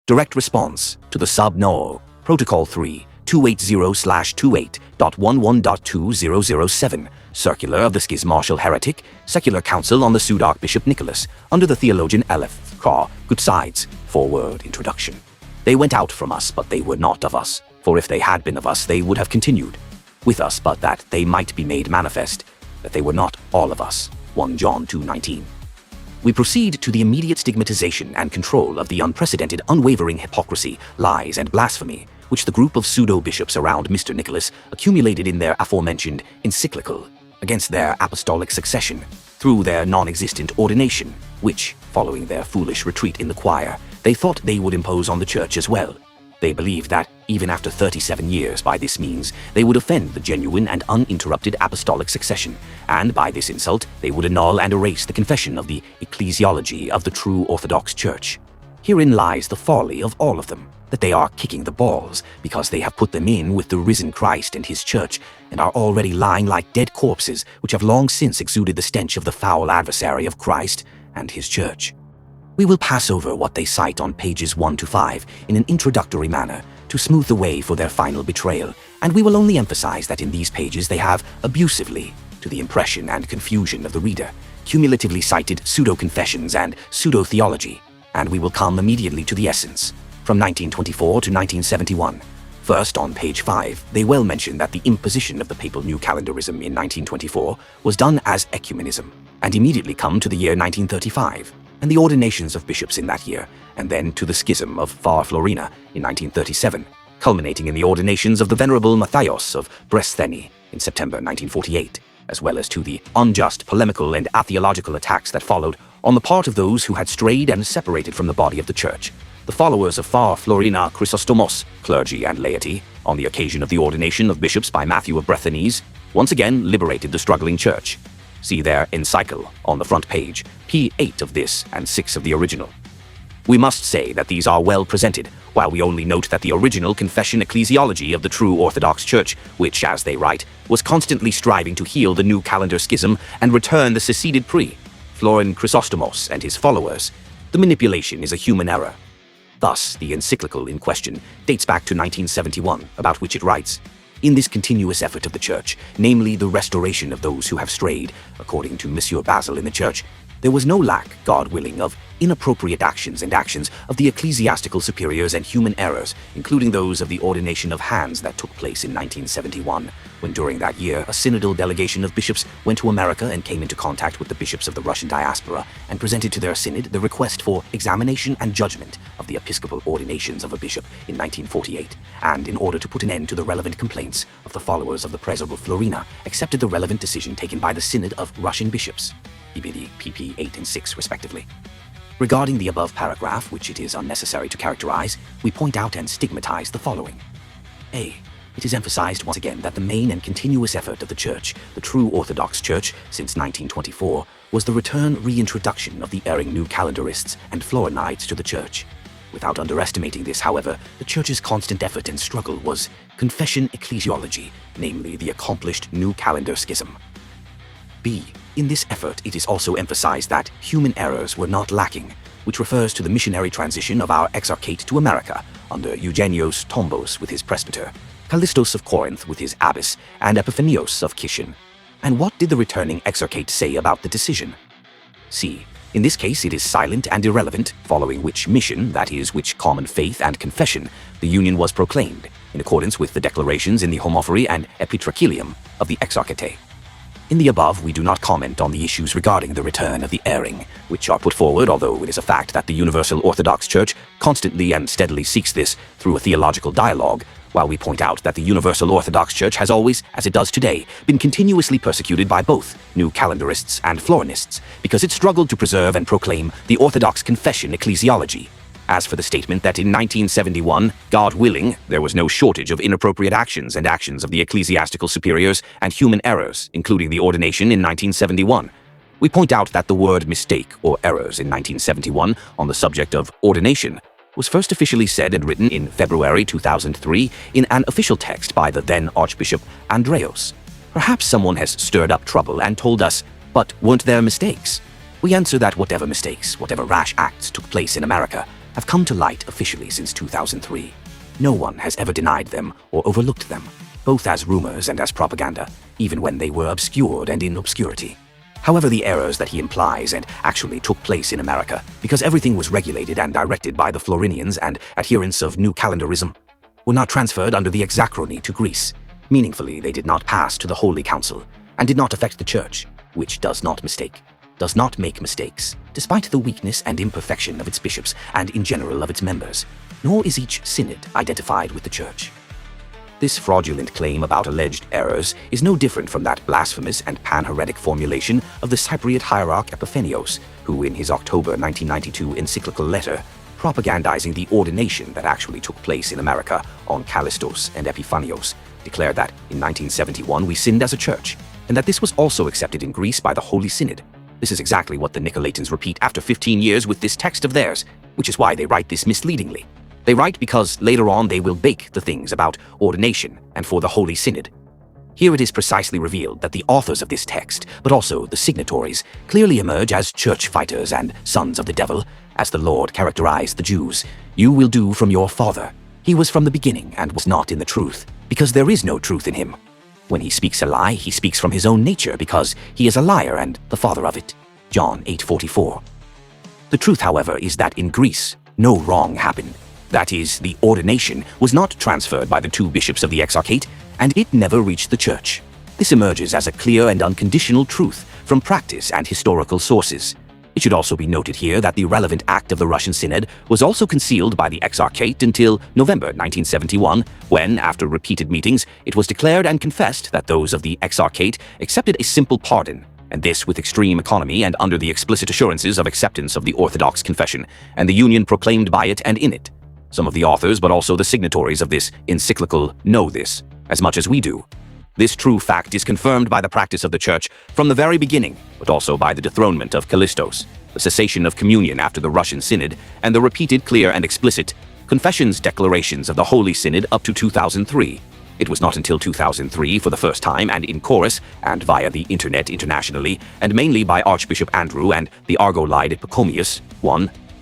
Direct response to the Sub No. Protocol 3, 280/28.11.2007, Circular of the Schismatical Heretic, Secular Council on the Pseudo-Archbishop Nicholas, under the theologian ELEFTHERIOS GKOUTZIDIS, foreword introduction. They went out from us, but they were not of us. For if they had been of us, they would have continued with us, but that they might be made manifest, that they were not all of us. 1 John 2:19. We proceed to the immediate stigmatization and control of the unprecedented, unwavering hypocrisy, lies, and blasphemy which the group of pseudo-bishops around Mr. Nicholas accumulated in their aforementioned Encyclical against their apostolic succession through their non-existent ordination, which, following their foolish retreat in the choir, they thought they would impose on the church as well. They believed that, even after 37 years by this means, they would offend the genuine and uninterrupted apostolic succession, and by this insult they would annul and erase the confession of the ecclesiology of the true Orthodox Church. Herein lies the folly of all of them, that they are kicking the balls because they have put them in with the risen Christ and his church, and are already lying like dead corpses which have long since exuded the stench of the foul adversary of Christ and his church. We will pass over what they cite on pages 1 to 5 in an introductory manner to smooth the way for their final betrayal, and we will only emphasize that in these pages they have abusively, to the impression and confusion of the reader, cumulatively cited pseudo-confessions and pseudo-theology, and we will come immediately to the essence. From 1924 to 1971. First, on page 5, they well mention that the imposition of the papal New Calendarism in 1924 was done as ecumenism, and immediately come to the year 1935, and the ordinations of bishops in that year, and then to the schism of Far Florina in 1937, culminating in the ordinations of the Venerable Matthaios of Brestheni in September 1948, as well as to the unjust, polemical, and atheological attacks that followed on the part of those who had strayed and separated from the body of the Church. The followers of Far Florina Chrysostomos, clergy and laity, on the occasion of the ordination of bishops by Matthew of Brestheni's, once again liberated the struggling church. See their Encyclical on the front page, p8 of this and 6 of the original. We must say that these are well presented, while we only note that the original confession ecclesiology of the true Orthodox Church, which, as they write, was constantly striving to heal the New Calendar Schism and return the seceded Florin Chrysostomos and his followers, the manipulation is a human error. Thus, the encyclical in question dates back to 1971, about which it writes, "In this continuous effort of the Church, namely the restoration of those who have strayed, according to Monsieur Basil in the Church, there was no lack, God willing, of inappropriate actions and actions of the ecclesiastical superiors and human errors, including those of the ordination of hands that took place in 1971, when during that year a synodal delegation of bishops went to America and came into contact with the bishops of the Russian diaspora and presented to their synod the request for examination and judgment of the episcopal ordinations of a bishop in 1948, and in order to put an end to the relevant complaints of the followers of the Preserval Florina, accepted the relevant decision taken by the Synod of Russian bishops, EBD pp 8 and 6 respectively. Regarding the above paragraph, which it is unnecessary to characterize, we point out and stigmatize the following. A. It is emphasized once again that the main and continuous effort of the Church, the true Orthodox Church, since 1924, was the reintroduction of the erring New Calendarists and Florinites to the Church. Without underestimating this, however, the Church's constant effort and struggle was confession ecclesiology, namely the accomplished New Calendar Schism. B. In this effort, it is also emphasized that human errors were not lacking, which refers to the missionary transition of our exarchate to America under Eugenios Tombos with his presbyter, Callistos of Corinth with his abbess, and Epiphanios of Kishin. And what did the returning exarchate say about the decision? C. In this case, it is silent and irrelevant, following which mission, that is, which common faith and confession, the union was proclaimed, in accordance with the declarations in the Homophory and Epitrachelium of the exarchate. In the above, we do not comment on the issues regarding the return of the erring, which are put forward, although it is a fact that the Universal Orthodox Church constantly and steadily seeks this through a theological dialogue, while we point out that the Universal Orthodox Church has always, as it does today, been continuously persecuted by both New Calendarists and Florinists, because it struggled to preserve and proclaim the Orthodox confession ecclesiology. As for the statement that in 1971, God willing, there was no shortage of inappropriate actions and actions of the ecclesiastical superiors and human errors, including the ordination in 1971, we point out that the word mistake or errors in 1971 on the subject of ordination was first officially said and written in February 2003 in an official text by the then Archbishop Andreos. Perhaps someone has stirred up trouble and told us, but weren't there mistakes? We answer that whatever mistakes, whatever rash acts took place in America, have come to light officially since 2003. No one has ever denied them or overlooked them, both as rumors and as propaganda, even when they were obscured and in obscurity. However, the errors that he implies and actually took place in America, because everything was regulated and directed by the Florinians and adherents of New Calendarism, were not transferred under the Exarchony to Greece. Meaningfully, they did not pass to the Holy Council and did not affect the Church, which does not make mistakes, despite the weakness and imperfection of its bishops and in general of its members, nor is each synod identified with the Church. This fraudulent claim about alleged errors is no different from that blasphemous and pan-heretic formulation of the Cypriot hierarch Epiphanios, who in his October 1992 encyclical letter, propagandizing the ordination that actually took place in America on Callistos and Epiphanios, declared that in 1971 we sinned as a church, and that this was also accepted in Greece by the Holy Synod. This is exactly what the Nicholaitans repeat after 15 years with this text of theirs, which is why they write this misleadingly. They write because later on they will bake the things about ordination and for the Holy Synod. Here it is precisely revealed that the authors of this text, but also the signatories, clearly emerge as church fighters and sons of the devil, as the Lord characterized the Jews. You will do from your father. He was from the beginning and was not in the truth, because there is no truth in him. When he speaks a lie, he speaks from his own nature, because he is a liar and the father of it. John 8:44. The truth, however, is that in Greece, no wrong happened. That is, the ordination was not transferred by the two bishops of the Exarchate, and it never reached the Church. This emerges as a clear and unconditional truth from practice and historical sources. It should also be noted here that the relevant act of the Russian Synod was also concealed by the Exarchate until November 1971, when, after repeated meetings, it was declared and confessed that those of the Exarchate accepted a simple pardon, and this with extreme economy and under the explicit assurances of acceptance of the Orthodox confession, and the union proclaimed by it and in it. Some of the authors, but also the signatories of this encyclical, know this, as much as we do. This true fact is confirmed by the practice of the Church from the very beginning, but also by the dethronement of Callistos, the cessation of communion after the Russian Synod, and the repeated, clear, and explicit confessions declarations of the Holy Synod up to 2003. It was not until 2003, for the first time and in chorus, and via the internet internationally, and mainly by Archbishop Andrew and the Argolide Pachomius,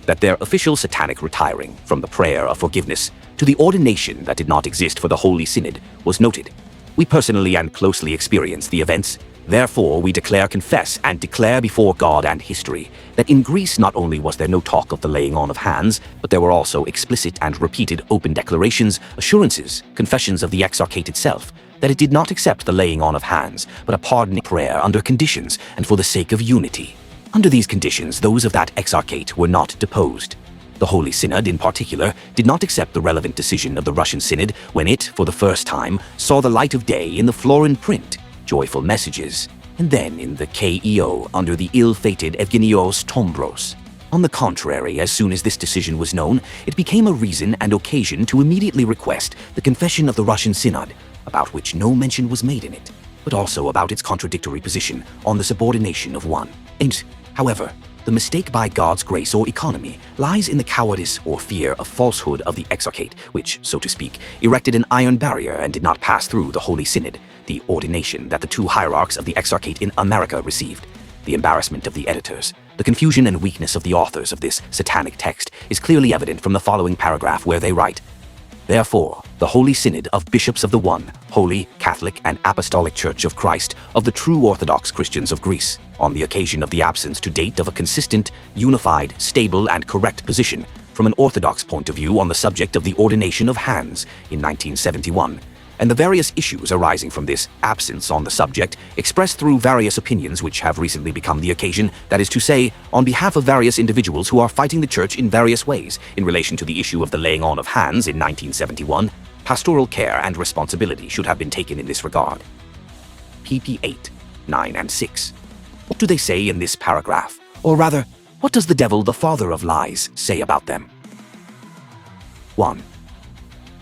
that their official satanic retiring from the prayer of forgiveness to the ordination that did not exist for the Holy Synod was noted. We personally and closely experienced the events. Therefore, we confess and declare before God and history that in Greece not only was there no talk of the laying on of hands, but there were also explicit and repeated open declarations, assurances, confessions of the Exarchate itself, that it did not accept the laying on of hands, but a pardoning prayer under conditions and for the sake of unity. Under these conditions, those of that Exarchate were not deposed. The Holy Synod, in particular, did not accept the relevant decision of the Russian Synod when it, for the first time, saw the light of day in the Florin print, Joyful Messages, and then in the KEO under the ill-fated Evgenios Tombros. On the contrary, as soon as this decision was known, it became a reason and occasion to immediately request the confession of the Russian Synod, about which no mention was made in it, but also about its contradictory position on the subordination of one. However, the mistake by God's grace or economy lies in the cowardice or fear of falsehood of the Exarchate, which, so to speak, erected an iron barrier and did not pass through the Holy Synod, the ordination that the two hierarchs of the Exarchate in America received. The embarrassment of the editors, the confusion and weakness of the authors of this satanic text is clearly evident from the following paragraph where they write, "Therefore, the Holy Synod of Bishops of the One, Holy, Catholic, and Apostolic Church of Christ of the true Orthodox Christians of Greece, on the occasion of the absence to date of a consistent, unified, stable, and correct position from an Orthodox point of view on the subject of the ordination of hands in 1971, and the various issues arising from this absence on the subject expressed through various opinions which have recently become the occasion, that is to say, on behalf of various individuals who are fighting the Church in various ways in relation to the issue of the laying on of hands in 1971, pastoral care and responsibility should have been taken in this regard." pp. 8, 9, and 6. What do they say in this paragraph? Or rather, what does the devil, the father of lies, say about them? 1.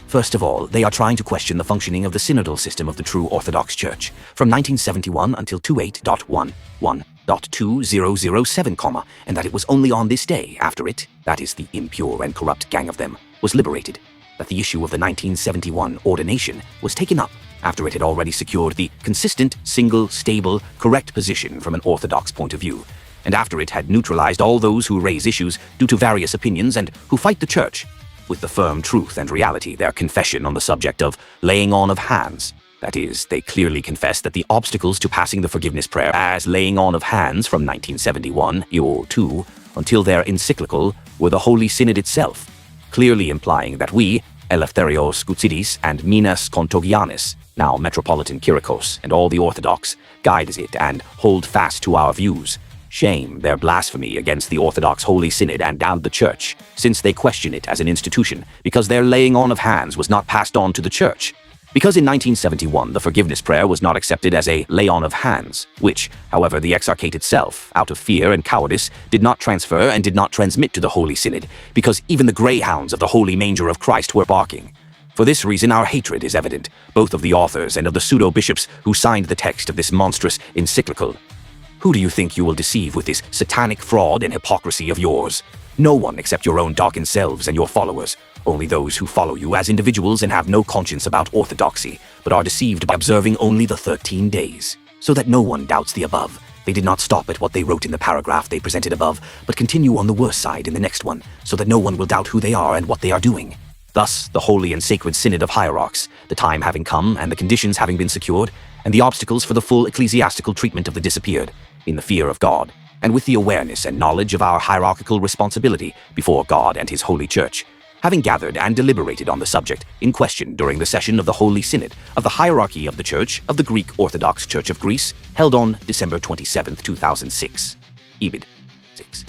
First of all, they are trying to question the functioning of the synodal system of the true Orthodox Church from 1971 until 28.11.2007, and that it was only on this day after it, that is the impure and corrupt gang of them, was liberated, that the issue of the 1971 ordination was taken up after it had already secured the consistent, single, stable, correct position from an Orthodox point of view, and after it had neutralized all those who raise issues due to various opinions and who fight the church, with the firm truth and reality their confession on the subject of laying on of hands. That is, they clearly confess that the obstacles to passing the forgiveness prayer as laying on of hands from 1971 EO2 until their encyclical were the Holy Synod itself, clearly implying that we, ELEFTHERIOS GKOUTZIDIS and Minas Kontogianis, now Metropolitan Kyriakos, and all the Orthodox, guides it and hold fast to our views. Shame their blasphemy against the Orthodox Holy Synod and down the Church, since they question it as an institution, because their laying on of hands was not passed on to the Church. Because in 1971 the forgiveness prayer was not accepted as a lay-on of hands, which, however, the Exarchate itself, out of fear and cowardice, did not transfer and did not transmit to the Holy Synod, because even the greyhounds of the Holy Manger of Christ were barking. For this reason our hatred is evident, both of the authors and of the pseudo-bishops who signed the text of this monstrous encyclical. Who do you think you will deceive with this satanic fraud and hypocrisy of yours? No one except your own darkened selves and your followers. Only those who follow you as individuals and have no conscience about orthodoxy, but are deceived by observing only the 13 days. So that no one doubts the above. They did not stop at what they wrote in the paragraph they presented above, but continue on the worse side in the next one, so that no one will doubt who they are and what they are doing. Thus, the holy and sacred synod of hierarchs, the time having come and the conditions having been secured, and the obstacles for the full ecclesiastical treatment of the disappeared, in the fear of God, and with the awareness and knowledge of our hierarchical responsibility before God and His Holy Church, having gathered and deliberated on the subject in question during the session of the Holy Synod of the Hierarchy of the Church of the Greek Orthodox Church of Greece, held on December 27, 2006. EBID 6.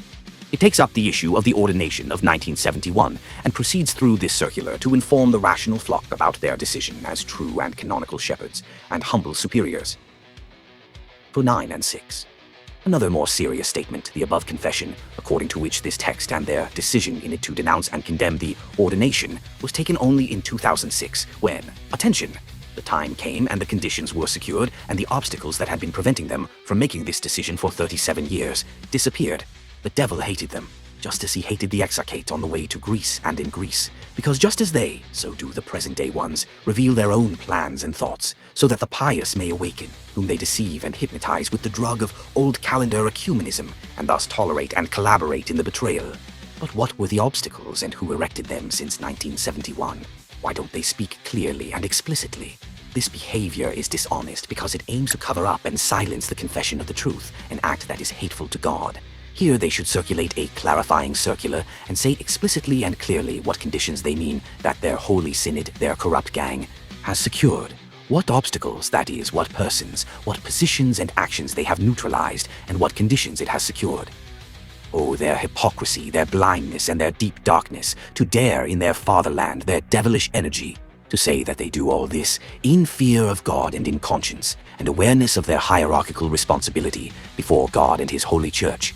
It takes up the issue of the ordination of 1971 and proceeds through this circular to inform the rational flock about their decision as true and canonical shepherds and humble superiors. For 9 and 6. Another more serious statement, the above confession, according to which this text and their decision in it to denounce and condemn the ordination was taken only in 2006 when, attention, the time came and the conditions were secured and the obstacles that had been preventing them from making this decision for 37 years disappeared. The devil hated them, just as he hated the Exarchate on the way to Greece and in Greece, because just as they, so do the present-day ones, reveal their own plans and thoughts, so that the pious may awaken, whom they deceive and hypnotize with the drug of Old Calendar Ecumenism, and thus tolerate and collaborate in the betrayal. But what were the obstacles and who erected them since 1971? Why don't they speak clearly and explicitly? This behavior is dishonest because it aims to cover up and silence the confession of the truth, an act that is hateful to God. Here they should circulate a clarifying circular and say explicitly and clearly what conditions they mean that their Holy Synod, their corrupt gang, has secured. What obstacles, that is, what persons, what positions and actions they have neutralized, and what conditions it has secured. Oh, their hypocrisy, their blindness, and their deep darkness, to dare in their fatherland their devilish energy, to say that they do all this in fear of God and in conscience, and awareness of their hierarchical responsibility before God and His Holy Church,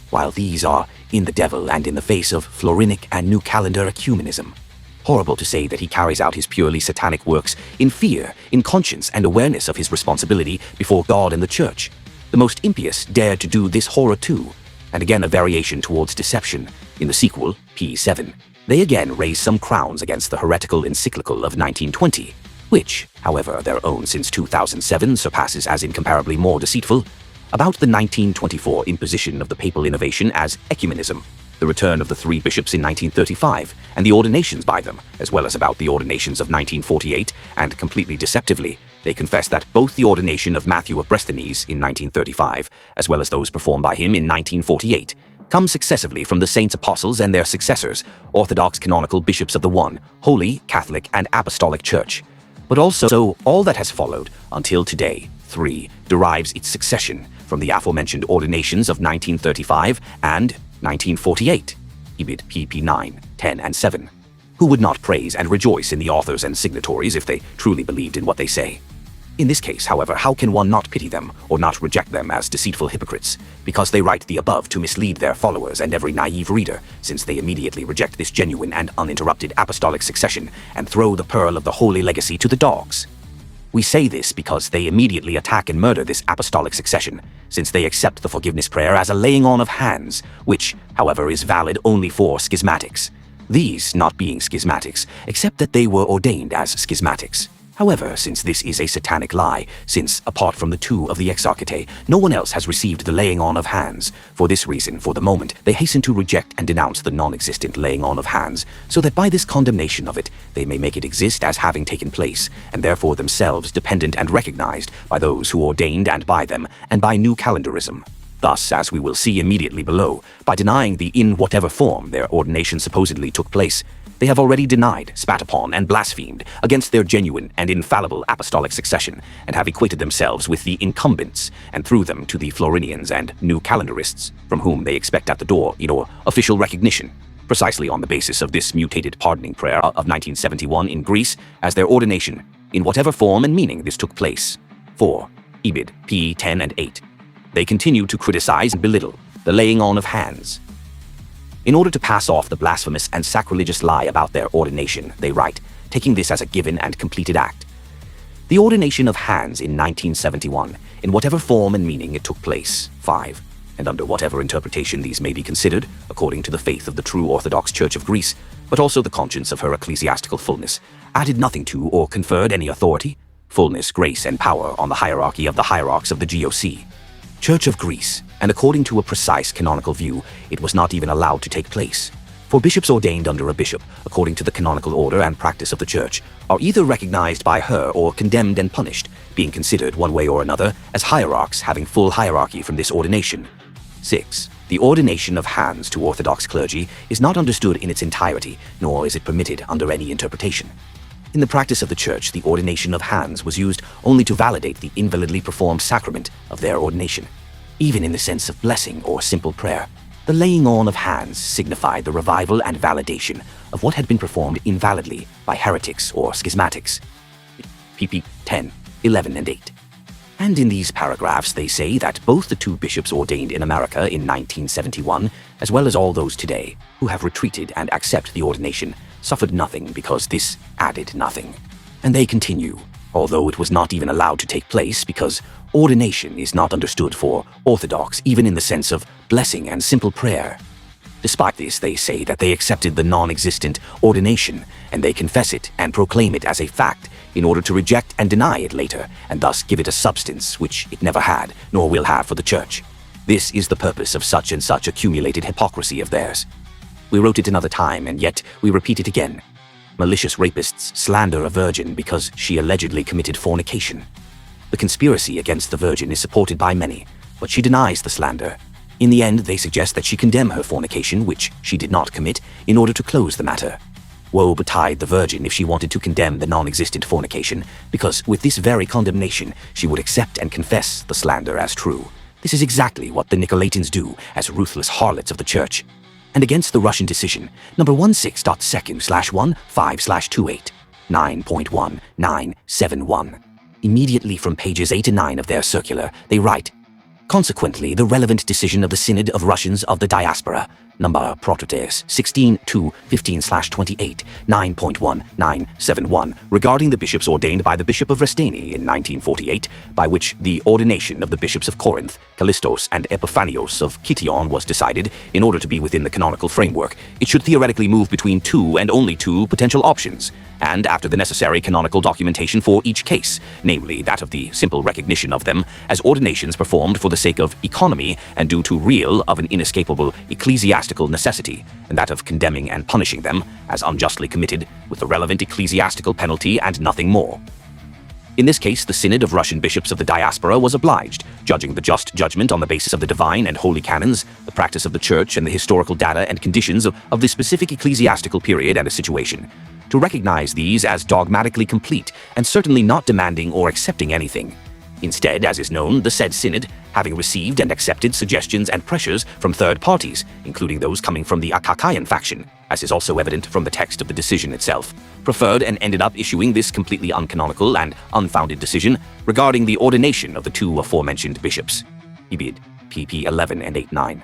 while these are in the devil and in the face of Florinic and New Calendar Ecumenism. Horrible to say that he carries out his purely satanic works in fear, in conscience, and awareness of his responsibility before God and the Church. The most impious dared to do this horror too, and again a variation towards deception. In the sequel, P7, they again raise some crowns against the heretical encyclical of 1920, which, however, their own since 2007 surpasses as incomparably more deceitful, about the 1924 imposition of the papal innovation as ecumenism, the return of the 3 bishops in 1935, and the ordinations by them, as well as about the ordinations of 1948, and completely deceptively, they confess that both the ordination of Matthew of Bresthenes in 1935, as well as those performed by him in 1948, come successively from the saints apostles and their successors, orthodox canonical bishops of the one, holy, Catholic, and apostolic Church. But also all that has followed until today, 3, derives its succession from the aforementioned ordinations of 1935 and 1948, Ibid pp 9, 10, and 7. Who would not praise and rejoice in the authors and signatories if they truly believed in what they say? In this case, however, how can one not pity them or not reject them as deceitful hypocrites? Because they write the above to mislead their followers and every naive reader, since they immediately reject this genuine and uninterrupted apostolic succession and throw the pearl of the holy legacy to the dogs. We say this because they immediately attack and murder this apostolic succession, since they accept the forgiveness prayer as a laying on of hands, which, however, is valid only for schismatics. These, not being schismatics, accept that they were ordained as schismatics. However, since this is a satanic lie, since, apart from the two of the exarchate, no one else has received the laying on of hands, for this reason, for the moment, they hasten to reject and denounce the non-existent laying on of hands, so that by this condemnation of it, they may make it exist as having taken place, and therefore themselves dependent and recognized by those who ordained and by them, and by new calendarism. Thus, as we will see immediately below, by denying the in whatever form their ordination supposedly took place, they have already denied, spat upon, and blasphemed against their genuine and infallible apostolic succession, and have equated themselves with the incumbents, and through them to the Florinians and new calendarists, from whom they expect at the door official recognition, precisely on the basis of this mutated pardoning prayer of 1971 in Greece as their ordination, in whatever form and meaning this took place. 4. Ebid, p. 10 and 8. They continue to criticize and belittle the laying on of hands. In order to pass off the blasphemous and sacrilegious lie about their ordination, they write, taking this as a given and completed act. The ordination of hands in 1971, in whatever form and meaning it took place. 5. And under whatever interpretation these may be considered, according to the faith of the true Orthodox Church of Greece, but also the conscience of her ecclesiastical fullness, added nothing to or conferred any authority, fullness, grace, and power on the hierarchy of the hierarchs of the GOC. Church of Greece, and according to a precise canonical view, it was not even allowed to take place. For bishops ordained under a bishop, according to the canonical order and practice of the Church, are either recognized by her or condemned and punished, being considered one way or another as hierarchs having full hierarchy from this ordination. 6. The ordination of hands to Orthodox clergy is not understood in its entirety, nor is it permitted under any interpretation. In the practice of the Church, the ordination of hands was used only to validate the invalidly performed sacrament of their ordination. Even in the sense of blessing or simple prayer, the laying on of hands signified the revival and validation of what had been performed invalidly by heretics or schismatics. pp. 10, 11, and 8. And in these paragraphs they say that both the two bishops ordained in America in 1971, as well as all those today, who have retreated and accept the ordination, suffered nothing because this added nothing. And they continue, although it was not even allowed to take place because ordination is not understood for orthodox even in the sense of blessing and simple prayer. Despite this, they say that they accepted the non-existent ordination, and they confess it and proclaim it as a fact in order to reject and deny it later, and thus give it a substance which it never had, nor will have for the Church. This is the purpose of such and such accumulated hypocrisy of theirs. We wrote it another time, and yet we repeat it again. Malicious rapists slander a virgin because she allegedly committed fornication. The conspiracy against the virgin is supported by many, but she denies the slander. In the end, they suggest that she condemn her fornication, which she did not commit, in order to close the matter. Woe betide the virgin if she wanted to condemn the non-existent fornication, because with this very condemnation she would accept and confess the slander as true. This is exactly what the Nicholaitians do as ruthless harlots of the Church. And against the Russian decision, number 16.2/1/5/28, 9.1971. Immediately from pages 8 and 9 of their circular, they write, consequently, the relevant decision of the Synod of Russians of the Diaspora, number Prototes 16.2/15/28, 9.1971, regarding the bishops ordained by the Bishop of Restani in 1948, by which the ordination of the bishops of Corinth, Callistos, and Epiphanios of Kition was decided, in order to be within the canonical framework, it should theoretically move between two and only two potential options, and after the necessary canonical documentation for each case, namely that of the simple recognition of them as ordinations performed for the sake of economy and due to real of an inescapable ecclesiastical necessity, and that of condemning and punishing them as unjustly committed with the relevant ecclesiastical penalty and nothing more. In this case, the Synod of Russian bishops of the diaspora was obliged, judging the just judgment on the basis of the divine and holy canons, the practice of the Church, and the historical data and conditions of the specific ecclesiastical period and a situation, to recognize these as dogmatically complete and certainly not demanding or accepting anything. Instead, as is known, the said Synod, having received and accepted suggestions and pressures from third parties, including those coming from the Akakian faction, as is also evident from the text of the decision itself, preferred and ended up issuing this completely uncanonical and unfounded decision regarding the ordination of the two aforementioned bishops. Ibid, pp. 11 and 8-9.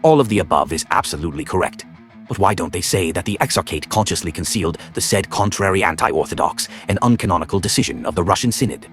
All of the above is absolutely correct. But why don't they say that the exarchate consciously concealed the said contrary anti-orthodox and uncanonical decision of the Russian Synod?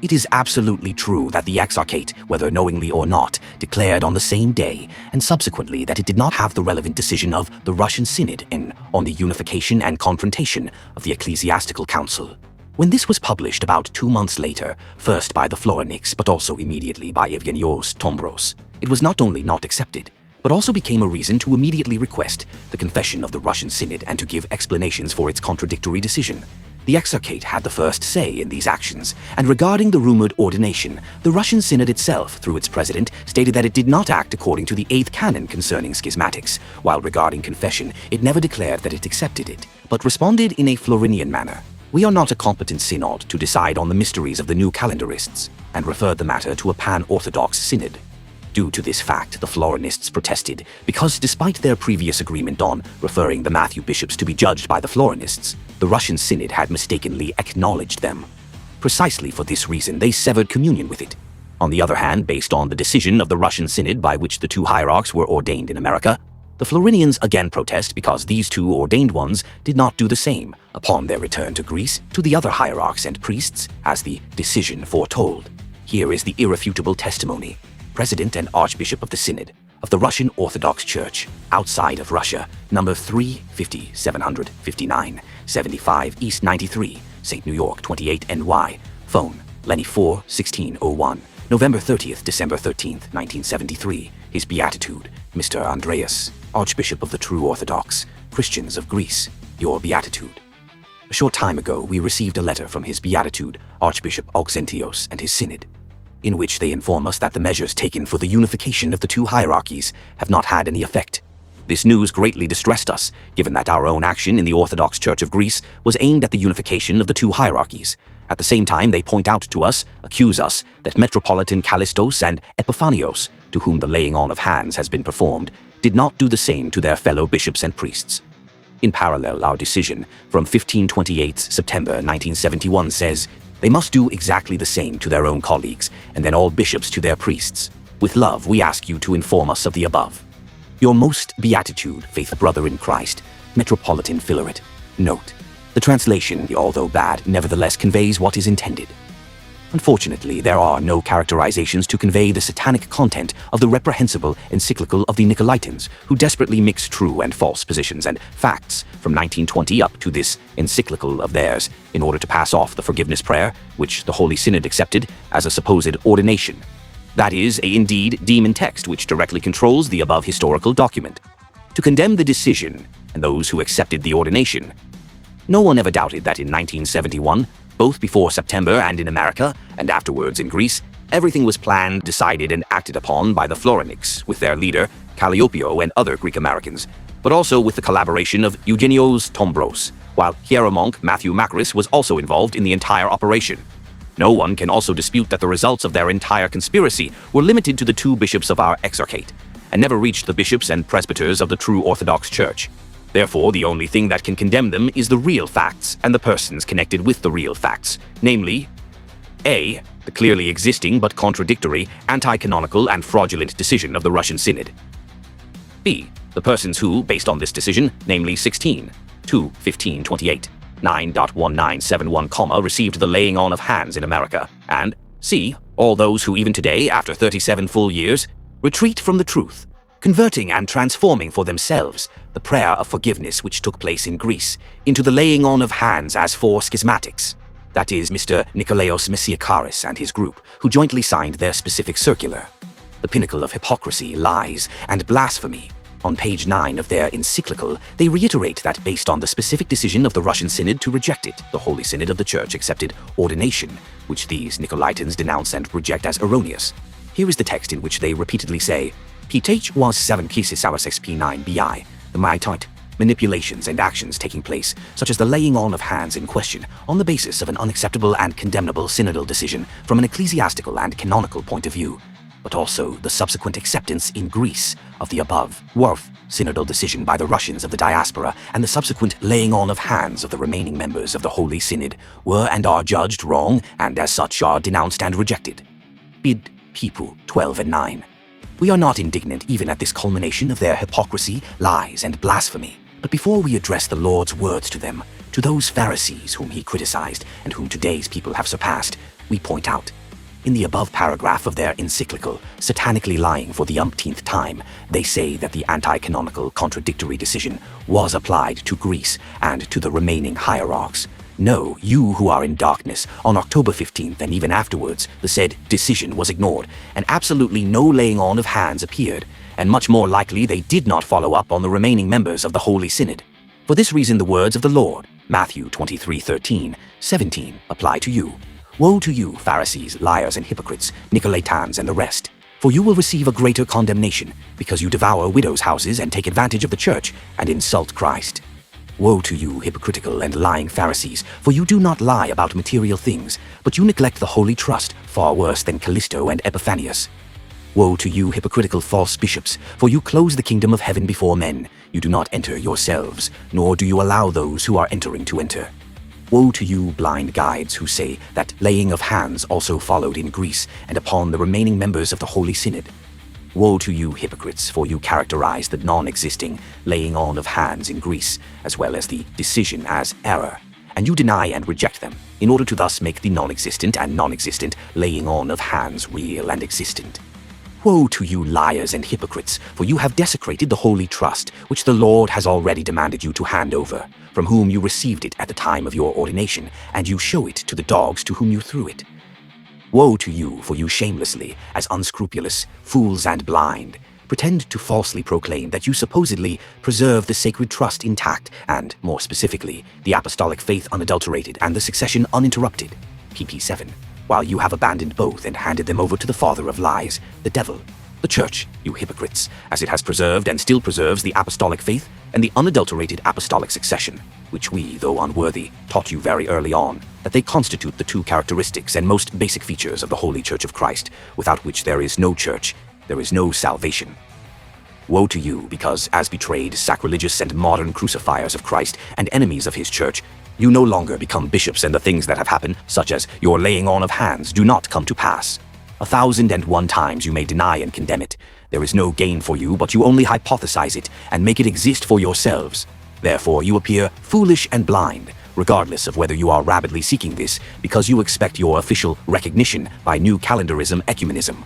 It is absolutely true that the exarchate, whether knowingly or not, declared on the same day, and subsequently that it did not have the relevant decision of the Russian Synod on the unification and confrontation of the ecclesiastical council. When this was published about 2 months later, first by the Florinics but also immediately by Evgenios Tombros, it was not only not accepted, but also became a reason to immediately request the confession of the Russian Synod and to give explanations for its contradictory decision. The Exarchate had the first say in these actions, and regarding the rumored ordination, the Russian Synod itself, through its president, stated that it did not act according to the 8th canon concerning schismatics, while regarding confession, it never declared that it accepted it, but responded in a Florinian manner. We are not a competent synod to decide on the mysteries of the new calendarists, and referred the matter to a pan-orthodox synod. Due to this fact, the Florinists protested, because despite their previous agreement on referring the Matthew bishops to be judged by the Florinists, the Russian Synod had mistakenly acknowledged them. Precisely for this reason, they severed communion with it. On the other hand, based on the decision of the Russian Synod by which the 2 hierarchs were ordained in America, the Florinians again protest because these 2 ordained ones did not do the same upon their return to Greece to the other hierarchs and priests, as the decision foretold. Here is the irrefutable testimony. President and Archbishop of the Synod of the Russian Orthodox Church, outside of Russia, number 350 759 75 East 93, St. New York 28 NY, phone, Lenny 4 1601, November 30th, December 13th, 1973, His Beatitude, Mr. Andreas, Archbishop of the True Orthodox, Christians of Greece, your Beatitude. A short time ago, we received a letter from His Beatitude, Archbishop Auxentios and his Synod, in which they inform us that the measures taken for the unification of the 2 hierarchies have not had any effect. This news greatly distressed us, given that our own action in the Orthodox Church of Greece was aimed at the unification of the 2 hierarchies. At the same time, they point out to us, accuse us, that Metropolitan Callistos and Epiphanios, to whom the laying on of hands has been performed, did not do the same to their fellow bishops and priests. In parallel, our decision from 1528 September 1971 says, they must do exactly the same to their own colleagues, and then all bishops to their priests. With love, we ask you to inform us of the above. Your most beatitude, faith brother in Christ, Metropolitan Philaret. Note: the translation, although bad, nevertheless conveys what is intended. Unfortunately, there are no characterizations to convey the satanic content of the reprehensible encyclical of the Nicolaitans, who desperately mix true and false positions and facts from 1920 up to this encyclical of theirs in order to pass off the forgiveness prayer, which the Holy Synod accepted, as a supposed ordination. That is a indeed demon text which directly controls the above historical document. To condemn the decision and those who accepted the ordination, no one ever doubted that in 1971, both before September and in America, and afterwards in Greece, everything was planned, decided, and acted upon by the Florinics, with their leader, Calliope and other Greek Americans, but also with the collaboration of Eugenios Tombros, while hieromonk Matthew Macris was also involved in the entire operation. No one can also dispute that the results of their entire conspiracy were limited to the 2 bishops of our exarchate, and never reached the bishops and presbyters of the true Orthodox Church. Therefore, the only thing that can condemn them is the real facts and the persons connected with the real facts, namely, A. the clearly existing but contradictory, anti-canonical and fraudulent decision of the Russian Synod. B. the persons who, based on this decision, namely 16, 2, 15, 28, 9.1971, received the laying on of hands in America, and C. all those who even today, after 37 full years, retreat from the truth, converting and transforming for themselves the prayer of forgiveness which took place in Greece into the laying on of hands as for schismatics. That is, Mr. Nikolaos Messiakaris and his group, who jointly signed their specific circular. The pinnacle of hypocrisy, lies, and blasphemy. On page 9 of their Encyclical, they reiterate that based on the specific decision of the Russian Synod to reject it, the Holy Synod of the Church accepted ordination, which these Nicolaitans denounce and reject as erroneous. Here is the text in which they repeatedly say, Pth was 7 cases hours XP9 bi, the mitite manipulations and actions taking place, such as the laying on of hands in question, on the basis of an unacceptable and condemnable synodal decision from an ecclesiastical and canonical point of view, but also the subsequent acceptance in Greece of the above worth synodal decision by the Russians of the diaspora and the subsequent laying on of hands of the remaining members of the Holy Synod were and are judged wrong and as such are denounced and rejected. Bid People 12 and 9. We are not indignant even at this culmination of their hypocrisy, lies, and blasphemy. But before we address the Lord's words to them, to those Pharisees whom he criticized and whom today's people have surpassed, we point out, in the above paragraph of their encyclical, satanically lying for the umpteenth time, they say that the anti-canonical contradictory decision was applied to Greece and to the remaining hierarchs. No, you who are in darkness, on October 15th and even afterwards, the said decision was ignored, and absolutely no laying on of hands appeared, and much more likely they did not follow up on the remaining members of the Holy Synod. For this reason the words of the Lord, Matthew 23:13, 17, apply to you. Woe to you, Pharisees, liars and hypocrites, Nicholaitans and the rest! For you will receive a greater condemnation, because you devour widows' houses and take advantage of the church, and insult Christ. Woe to you, hypocritical and lying Pharisees, for you do not lie about material things, but you neglect the holy trust, far worse than Callisto and Epiphanius. Woe to you, hypocritical false bishops, for you close the kingdom of heaven before men. You do not enter yourselves, nor do you allow those who are entering to enter. Woe to you, blind guides, who say that laying of hands also followed in Greece and upon the remaining members of the Holy Synod. Woe to you, hypocrites, for you characterize the non-existing laying on of hands in Greece, as well as the decision as error, and you deny and reject them, in order to thus make the non-existent and non-existent laying on of hands real and existent. Woe to you, liars and hypocrites, for you have desecrated the holy trust, which the Lord has already demanded you to hand over, from whom you received it at the time of your ordination, and you show it to the dogs to whom you threw it. Woe to you, for you shamelessly, as unscrupulous, fools and blind, pretend to falsely proclaim that you supposedly preserve the sacred trust intact and, more specifically, the apostolic faith unadulterated and the succession uninterrupted, pp. 7, while you have abandoned both and handed them over to the father of lies, the devil, the church, you hypocrites, as it has preserved and still preserves the apostolic faith and the unadulterated apostolic succession, which we, though unworthy, taught you very early on, that they constitute the two characteristics and most basic features of the Holy Church of Christ, without which there is no church, there is no salvation. Woe to you, because, as betrayed, sacrilegious and modern crucifiers of Christ and enemies of his church, you no longer become bishops, and the things that have happened, such as your laying on of hands, do not come to pass. 1,001 times you may deny and condemn it. There is no gain for you, but you only hypothesize it and make it exist for yourselves. Therefore you appear foolish and blind, regardless of whether you are rabidly seeking this, because you expect your official recognition by New Calendarism Ecumenism.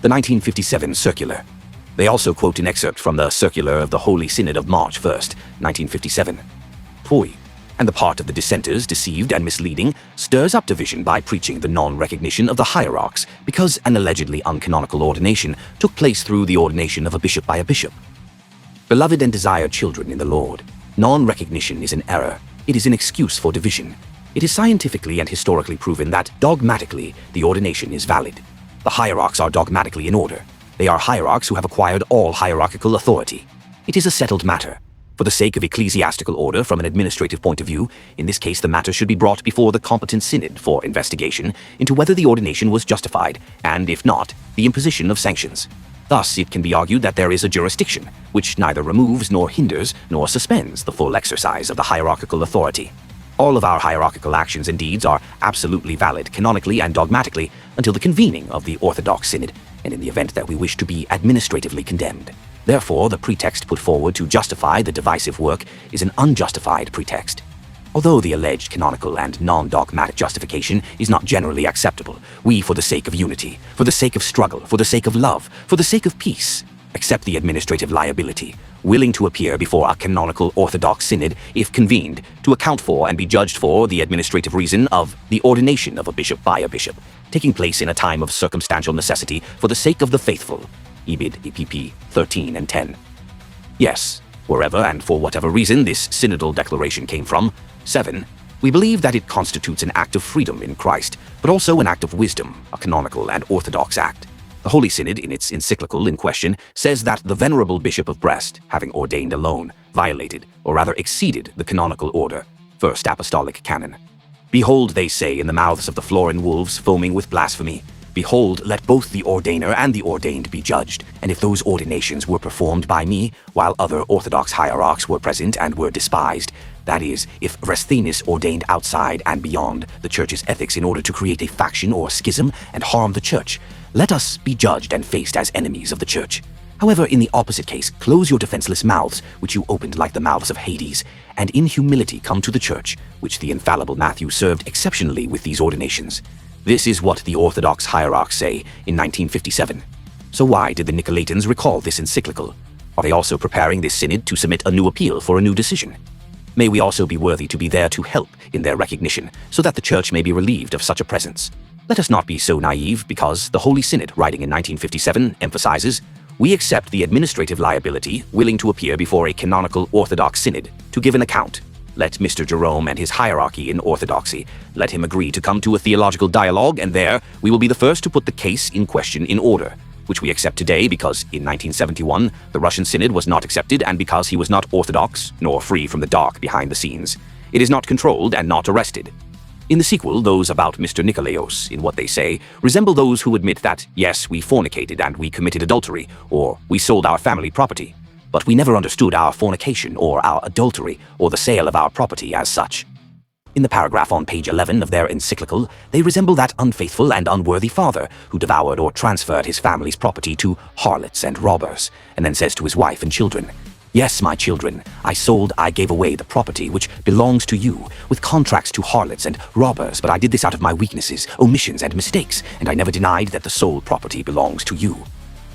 The 1957 Circular. They also quote an excerpt from the Circular of the Holy Synod of March 1st, 1957. Poi. And the part of the dissenters, deceived and misleading, stirs up division by preaching the non-recognition of the hierarchs, because an allegedly uncanonical ordination took place through the ordination of a bishop by a bishop. Beloved and desired children in the Lord, non-recognition is an error. It is an excuse for division. It is scientifically and historically proven that, dogmatically, the ordination is valid. The hierarchs are dogmatically in order. They are hierarchs who have acquired all hierarchical authority. It is a settled matter. For the sake of ecclesiastical order from an administrative point of view, in this case the matter should be brought before the competent synod for investigation into whether the ordination was justified, and if not, the imposition of sanctions. Thus, it can be argued that there is a jurisdiction, which neither removes nor hinders nor suspends the full exercise of the hierarchical authority. All of our hierarchical actions and deeds are absolutely valid canonically and dogmatically until the convening of the orthodox synod, and in the event that we wish to be administratively condemned. Therefore, the pretext put forward to justify the divisive work is an unjustified pretext. Although the alleged canonical and non-dogmatic justification is not generally acceptable, we, for the sake of unity, for the sake of struggle, for the sake of love, for the sake of peace, accept the administrative liability, willing to appear before a canonical orthodox synod, if convened, to account for and be judged for the administrative reason of the ordination of a bishop by a bishop, taking place in a time of circumstantial necessity for the sake of the faithful. Ebid, EPP 13 and 10. Yes, wherever and for whatever reason this synodal declaration came from. 7. We believe that it constitutes an act of freedom in Christ, but also an act of wisdom, a canonical and orthodox act. The Holy Synod, in its encyclical in question, says that the Venerable Bishop of Brest, having ordained alone, violated, or rather exceeded, the canonical order, First Apostolic Canon. Behold, they say in the mouths of the Florin wolves foaming with blasphemy, behold, let both the ordainer and the ordained be judged, and if those ordinations were performed by me, while other orthodox hierarchs were present and were despised, that is, if Resthenis ordained outside and beyond the church's ethics in order to create a faction or schism and harm the church, let us be judged and faced as enemies of the church. However, in the opposite case, close your defenseless mouths, which you opened like the mouths of Hades, and in humility come to the church, which the infallible Matthew served exceptionally with these ordinations. This is what the Orthodox hierarchs say in 1957. So why did the Nicolaitans recall this encyclical? Are they also preparing this synod to submit a new appeal for a new decision? May we also be worthy to be there to help in their recognition, so that the Church may be relieved of such a presence. Let us not be so naive, because the Holy Synod, writing in 1957, emphasizes, "We accept the administrative liability, willing to appear before a canonical Orthodox Synod to give an account. Let Mr. Jerome and his hierarchy in orthodoxy, let him agree to come to a theological dialogue, and there we will be the first to put the case in question in order, which we accept today because in 1971 the Russian Synod was not accepted, and because he was not orthodox nor free from the dark behind the scenes. It is not controlled and not arrested." In the sequel, those about Mr. Nicholaitians, in what they say, resemble those who admit that, yes, we fornicated and we committed adultery, or we sold our family property, but we never understood our fornication or our adultery or the sale of our property as such. In the paragraph on page 11 of their Encyclical, they resemble that unfaithful and unworthy father who devoured or transferred his family's property to harlots and robbers, and then says to his wife and children, "Yes, my children, I gave away the property which belongs to you, with contracts to harlots and robbers, but I did this out of my weaknesses, omissions, and mistakes, and I never denied that the sold property belongs to you.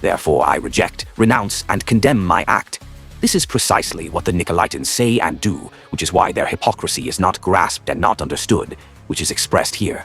Therefore I reject, renounce, and condemn my act." This is precisely what the Nicholaitans say and do, which is why their hypocrisy is not grasped and not understood, which is expressed here.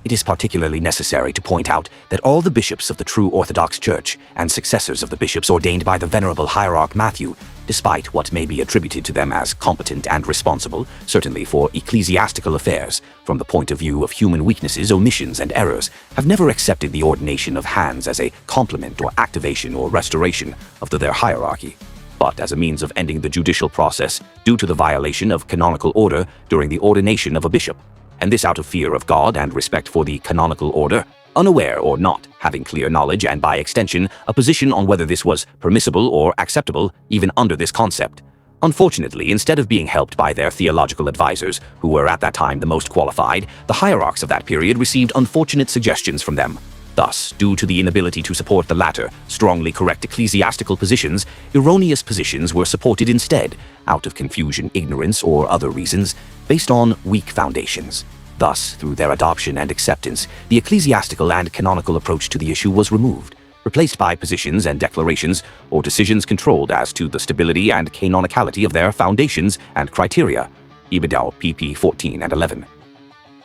It is particularly necessary to point out that all the bishops of the true Orthodox Church and successors of the bishops ordained by the Venerable Hierarch Matthew, despite what may be attributed to them as competent and responsible, certainly for ecclesiastical affairs, from the point of view of human weaknesses, omissions, and errors, have never accepted the ordination of hands as a complement or activation or restoration of their hierarchy, but as a means of ending the judicial process due to the violation of canonical order during the ordination of a bishop, and this out of fear of God and respect for the canonical order, unaware or not having clear knowledge and by extension a position on whether this was permissible or acceptable even under this concept. Unfortunately, instead of being helped by their theological advisors, who were at that time the most qualified, the hierarchs of that period received unfortunate suggestions from them. Thus, due to the inability to support the latter, strongly correct ecclesiastical positions, erroneous positions were supported instead, out of confusion, ignorance, or other reasons, based on weak foundations. Thus, through their adoption and acceptance, the ecclesiastical and canonical approach to the issue was removed, replaced by positions and declarations or decisions controlled as to the stability and canonicality of their foundations and criteria. Ibidal, pp. 14 and 11.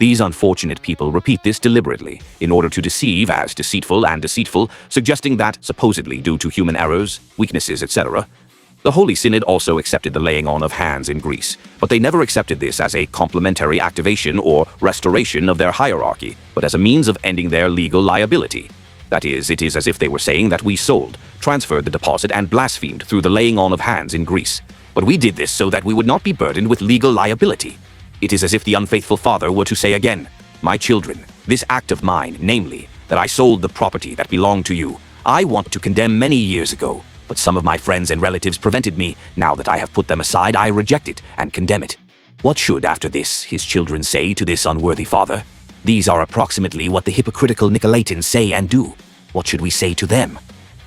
These unfortunate people repeat this deliberately, in order to deceive as deceitful and deceitful, suggesting that, supposedly due to human errors, weaknesses, etc., the Holy Synod also accepted the laying on of hands in Greece, but they never accepted this as a complementary activation or restoration of their hierarchy, but as a means of ending their legal liability. That is, it is as if they were saying that we sold, transferred the deposit, and blasphemed through the laying on of hands in Greece. But we did this so that we would not be burdened with legal liability. It is as if the unfaithful father were to say again, "My children, this act of mine, namely, that I sold the property that belonged to you, I want to condemn many years ago, but some of my friends and relatives prevented me. Now that I have put them aside, I reject it and condemn it." What should, after this, his children say to this unworthy father? These are approximately what the hypocritical Nicolaitans say and do. What should we say to them?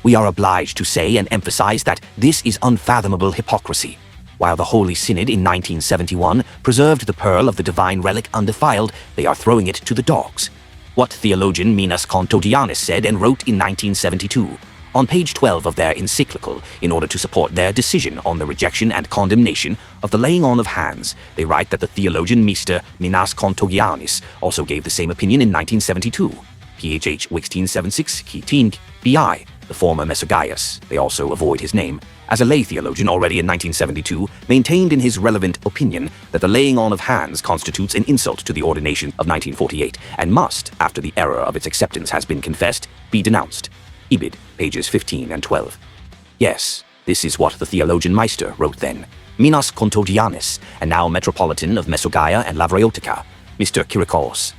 We are obliged to say and emphasize that this is unfathomable hypocrisy. While the Holy Synod in 1971 preserved the pearl of the divine relic undefiled, they are throwing it to the dogs. What theologian Minas Kontodianis said and wrote in 1972, on page 12 of their Encyclical, in order to support their decision on the rejection and condemnation of the laying on of hands, they write that the theologian Mr. Minas Kontodianis also gave the same opinion in 1972. PHH 1676 Keating, BI, the former Mesogaius, they also avoid his name, as a lay theologian already in 1972, maintained in his relevant opinion that the laying on of hands constitutes an insult to the ordination of 1948 and must, after the error of its acceptance has been confessed, be denounced. Ibid, pages 15 and 12. Yes, this is what the theologian Meister wrote then. Minas Kontodianis, and now Metropolitan of Mesogaia and Lavraiotica, Mr. Cheirothesia.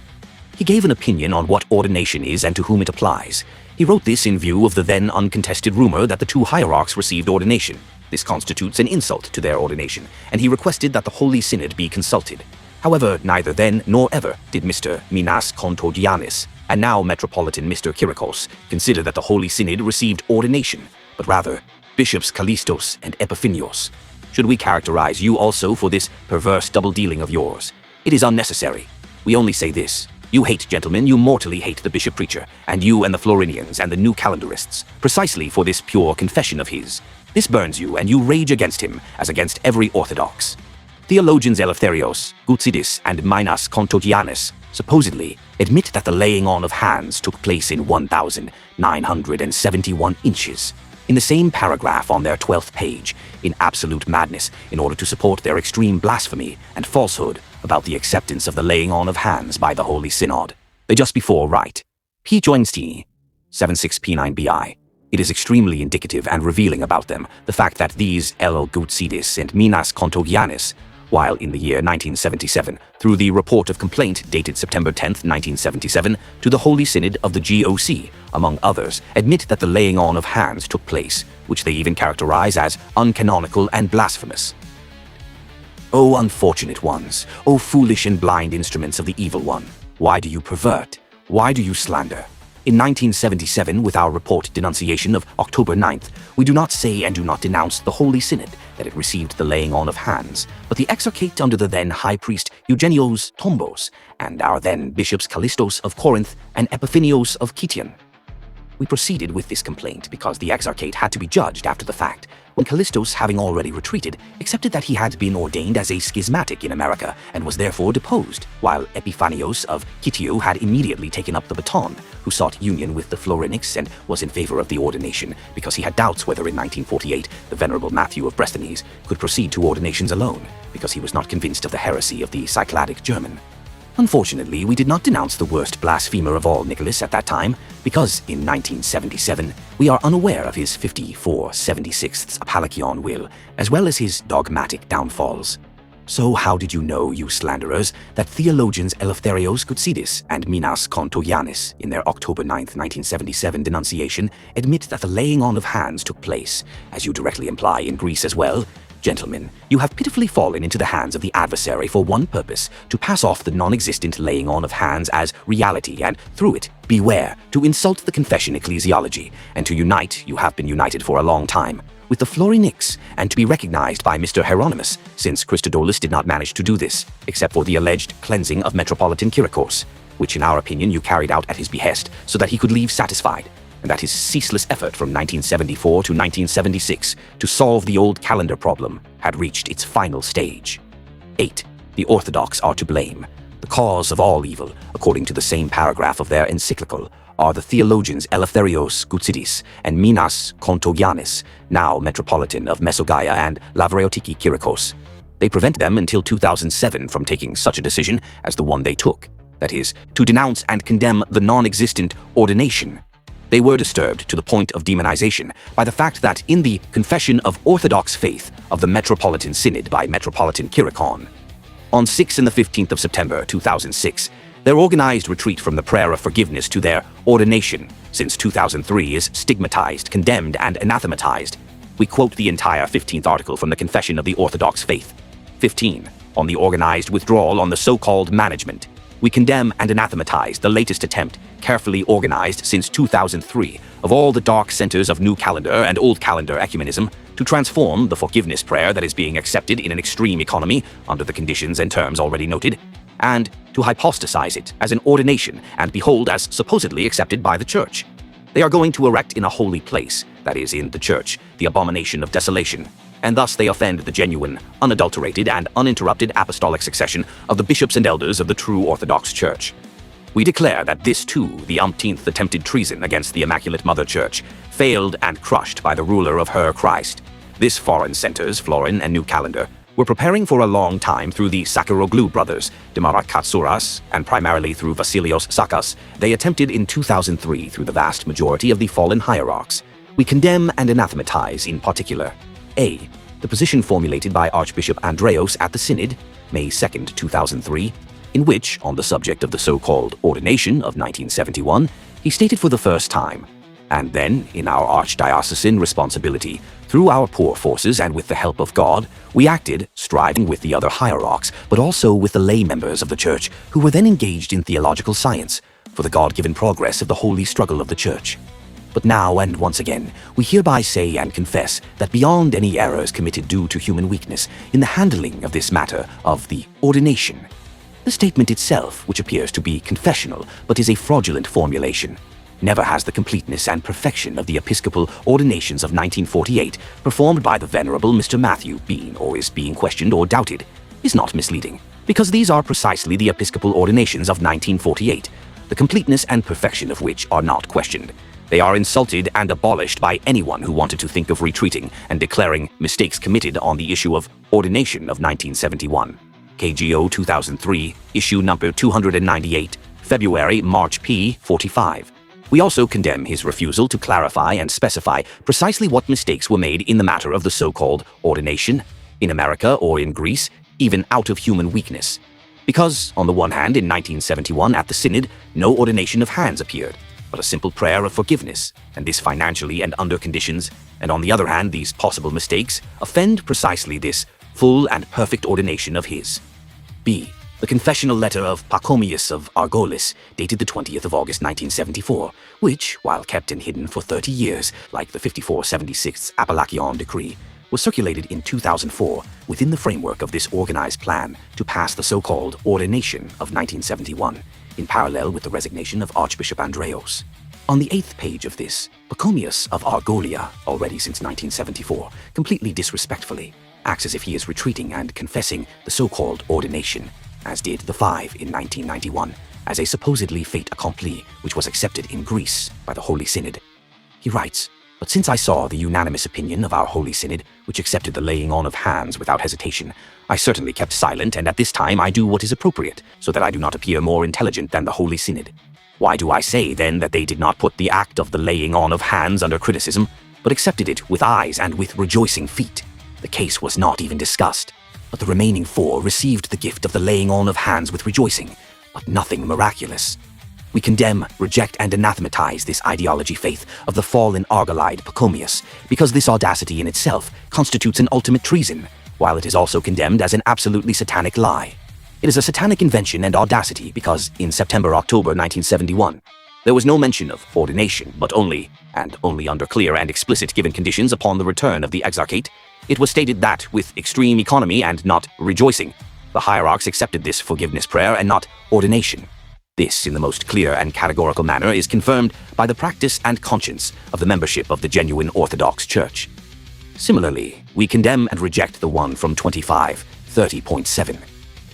He gave an opinion on what ordination is and to whom it applies. He wrote this in view of the then uncontested rumor that the two hierarchs received ordination. This constitutes an insult to their ordination, and he requested that the Holy Synod be consulted. However, neither then nor ever did Mr. Minas Kontodianis, and now Metropolitan Mr. Cheirothesia, consider that the Holy Synod received ordination, but rather Bishops Callistos and Epiphanios. Should we characterize you also for this perverse double-dealing of yours? It is unnecessary. We only say this. You hate, gentlemen, you mortally hate the bishop preacher, and you and the Florinians and the New Calendarists, precisely for this pure confession of his. This burns you, and you rage against him, as against every orthodox. theologians ELEFTHERIOS GKOUTZIDIS and Minas Contogianis supposedly admit that the laying on of hands took place in 1,971 inches. In the same paragraph on their 12th page, in absolute madness, in order to support their extreme blasphemy and falsehood about the acceptance of the laying on of hands by the Holy Synod, they just before write, P. joins T. 76P9BI. It is extremely indicative and revealing about them the fact that these GKOUTZIDIS and Minas Contogianis, while in the year 1977, through the report of complaint dated September 10, 1977, to the Holy Synod of the GOC, among others, admit that the laying on of hands took place, which they even characterize as uncanonical and blasphemous. O unfortunate ones, O foolish and blind instruments of the evil one, why do you pervert? Why do you slander? In 1977, with our report denunciation of October 9th, we do not say and do not denounce the Holy Synod that it received the laying on of hands, but the exarchate under the then High Priest Eugenios Tombos and our then Bishops Callistos of Corinth and Epiphanios of Kition. We proceeded with this complaint because the exarchate had to be judged after the fact, when Callistos, having already retreated, accepted that he had been ordained as a schismatic in America and was therefore deposed, while Epiphanios of Kitio had immediately taken up the baton, who sought union with the Florinics and was in favor of the ordination because he had doubts whether in 1948 the Venerable Matthew of Bresthenes could proceed to ordinations alone, because he was not convinced of the heresy of the Cycladic German. Unfortunately, we did not denounce the worst blasphemer of all, Nicholas, at that time, because in 1977 we are unaware of his 54/76 Apalachion will, as well as his dogmatic downfalls. So how did you know, you slanderers, that theologians ELEFTHERIOS GKOUTZIDIS and Minas Contogianis, in their October 9, 1977 denunciation, admit that the laying on of hands took place, as you directly imply in Greece as well? Gentlemen, you have pitifully fallen into the hands of the adversary for one purpose, to pass off the non-existent laying on of hands as reality, and through it, beware, to insult the confession ecclesiology, and to unite, you have been united for a long time, with the Florinics, and to be recognized by Mr. Hieronymus, since Christodoulos did not manage to do this, except for the alleged cleansing of Metropolitan Kyriakos, which in our opinion you carried out at his behest so that he could leave satisfied, and that his ceaseless effort from 1974 to 1976 to solve the Old Calendar problem had reached its final stage. 8. The Orthodox are to blame. The cause of all evil, according to the same paragraph of their Encyclical, are the theologians ELEFTHERIOS GKOUTZIDIS and Minas Contogianis, now Metropolitan of Mesogaia and Lavreotiki Kyriakos. They prevent them until 2007 from taking such a decision as the one they took, that is, to denounce and condemn the non-existent ordination. They were disturbed to the point of demonization by the fact that in the Confession of Orthodox Faith of the Metropolitan Synod by Metropolitan Kyriakon, on 6 and the 15th of September 2006, their organized retreat from the prayer of forgiveness to their ordination since 2003 is stigmatized, condemned, and anathematized. We quote the entire 15th article from the Confession of the Orthodox Faith. 15. On the organized withdrawal on the so-called management. We condemn and anathematize the latest attempt, carefully organized since 2003, of all the dark centers of New Calendar and Old Calendar Ecumenism, to transform the forgiveness prayer that is being accepted in an extreme economy, under the conditions and terms already noted, and to hypostasize it as an ordination and behold as supposedly accepted by the Church. They are going to erect in a holy place, that is, in the Church, the abomination of desolation, and thus they offend the genuine, unadulterated, and uninterrupted apostolic succession of the bishops and elders of the true Orthodox Church. We declare that this too, the umpteenth attempted treason against the Immaculate Mother Church, failed and crushed by the ruler of her Christ. This foreign centers, Florin and New Calendar, were preparing for a long time through the Sakharoglu brothers, Demarat Katsouras, and primarily through Vasilios Sakas. They attempted in 2003 through the vast majority of the fallen hierarchs. We condemn and anathematize in particular A. The position formulated by Archbishop Andreos at the Synod, May 2, 2003, in which, on the subject of the so-called ordination of 1971, he stated for the first time, and then, in our archdiocesan responsibility, through our poor forces and with the help of God, we acted, striving with the other hierarchs, but also with the lay members of the Church, who were then engaged in theological science, for the God-given progress of the holy struggle of the Church. But now and once again, we hereby say and confess that beyond any errors committed due to human weakness in the handling of this matter of the ordination, the statement itself, which appears to be confessional but is a fraudulent formulation, never has the completeness and perfection of the episcopal ordinations of 1948 performed by the Venerable Mr. Matthew been or is being questioned or doubted. is not misleading, because these are precisely the episcopal ordinations of 1948, the completeness and perfection of which are not questioned. They are insulted and abolished by anyone who wanted to think of retreating and declaring mistakes committed on the issue of ordination of 1971. KGO 2003, issue number 298, February-March p. 45. We also condemn his refusal to clarify and specify precisely what mistakes were made in the matter of the so-called ordination, in America or in Greece, even out of human weakness. Because, on the one hand, in 1971 at the Synod, no ordination of hands appeared, but a simple prayer of forgiveness, and this financially and under conditions, and on the other hand, these possible mistakes offend precisely this full and perfect ordination of his. B. The confessional letter of Pachomius of Argolis, dated the 20th of August 1974, which, while kept and hidden for 30 years, like the 5476 Appellachion decree, was circulated in 2004 within the framework of this organized plan to pass the so-called ordination of 1971, in parallel with the resignation of Archbishop Andreos. On the 8th page of this, Pachomius of Argolia, already since 1974, completely disrespectfully, acts as if he is retreating and confessing the so-called ordination, as did the 5 in 1991, as a supposedly fait accompli which was accepted in Greece by the Holy Synod. He writes, "But since I saw the unanimous opinion of our Holy Synod, which accepted the laying on of hands without hesitation, I certainly kept silent, and at this time I do what is appropriate, so that I do not appear more intelligent than the Holy Synod. Why do I say, then, that they did not put the act of the laying on of hands under criticism, but accepted it with eyes and with rejoicing feet? The case was not even discussed, but the remaining 4 received the gift of the laying on of hands with rejoicing, but nothing miraculous. We condemn, reject, and anathematize this ideology faith of the fallen Argolide Pachomius, because this audacity in itself constitutes an ultimate treason, while it is also condemned as an absolutely satanic lie. It is a satanic invention and audacity because, in September-October 1971, there was no mention of ordination, but only, and only under clear and explicit given conditions upon the return of the exarchate, it was stated that, with extreme economy and not rejoicing, the hierarchs accepted this forgiveness prayer and not ordination. This, in the most clear and categorical manner, is confirmed by the practice and conscience of the membership of the genuine Orthodox Church. Similarly, we condemn and reject the one from 25:30.7.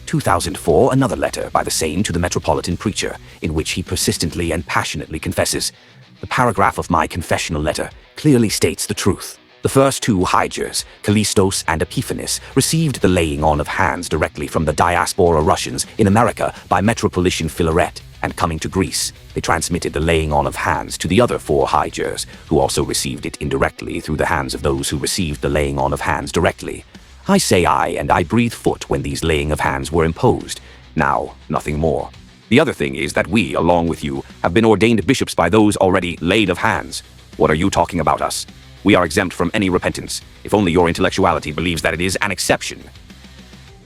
2004, another letter by the same to the Metropolitan Preacher, in which he persistently and passionately confesses. The paragraph of my confessional letter clearly states the truth. The first 2 Hygers, Callistos and Epiphanes, received the laying on of hands directly from the diaspora Russians in America by Metropolitan Philaret, and coming to Greece, they transmitted the laying on of hands to the other 4 Hygers, who also received it indirectly through the hands of those who received the laying on of hands directly. I say I, and I breathe foot when these laying of hands were imposed. Now, nothing more. The other thing is that we, along with you, have been ordained bishops by those already laid of hands. What are you talking about us? We are exempt from any repentance, if only your intellectuality believes that it is an exception."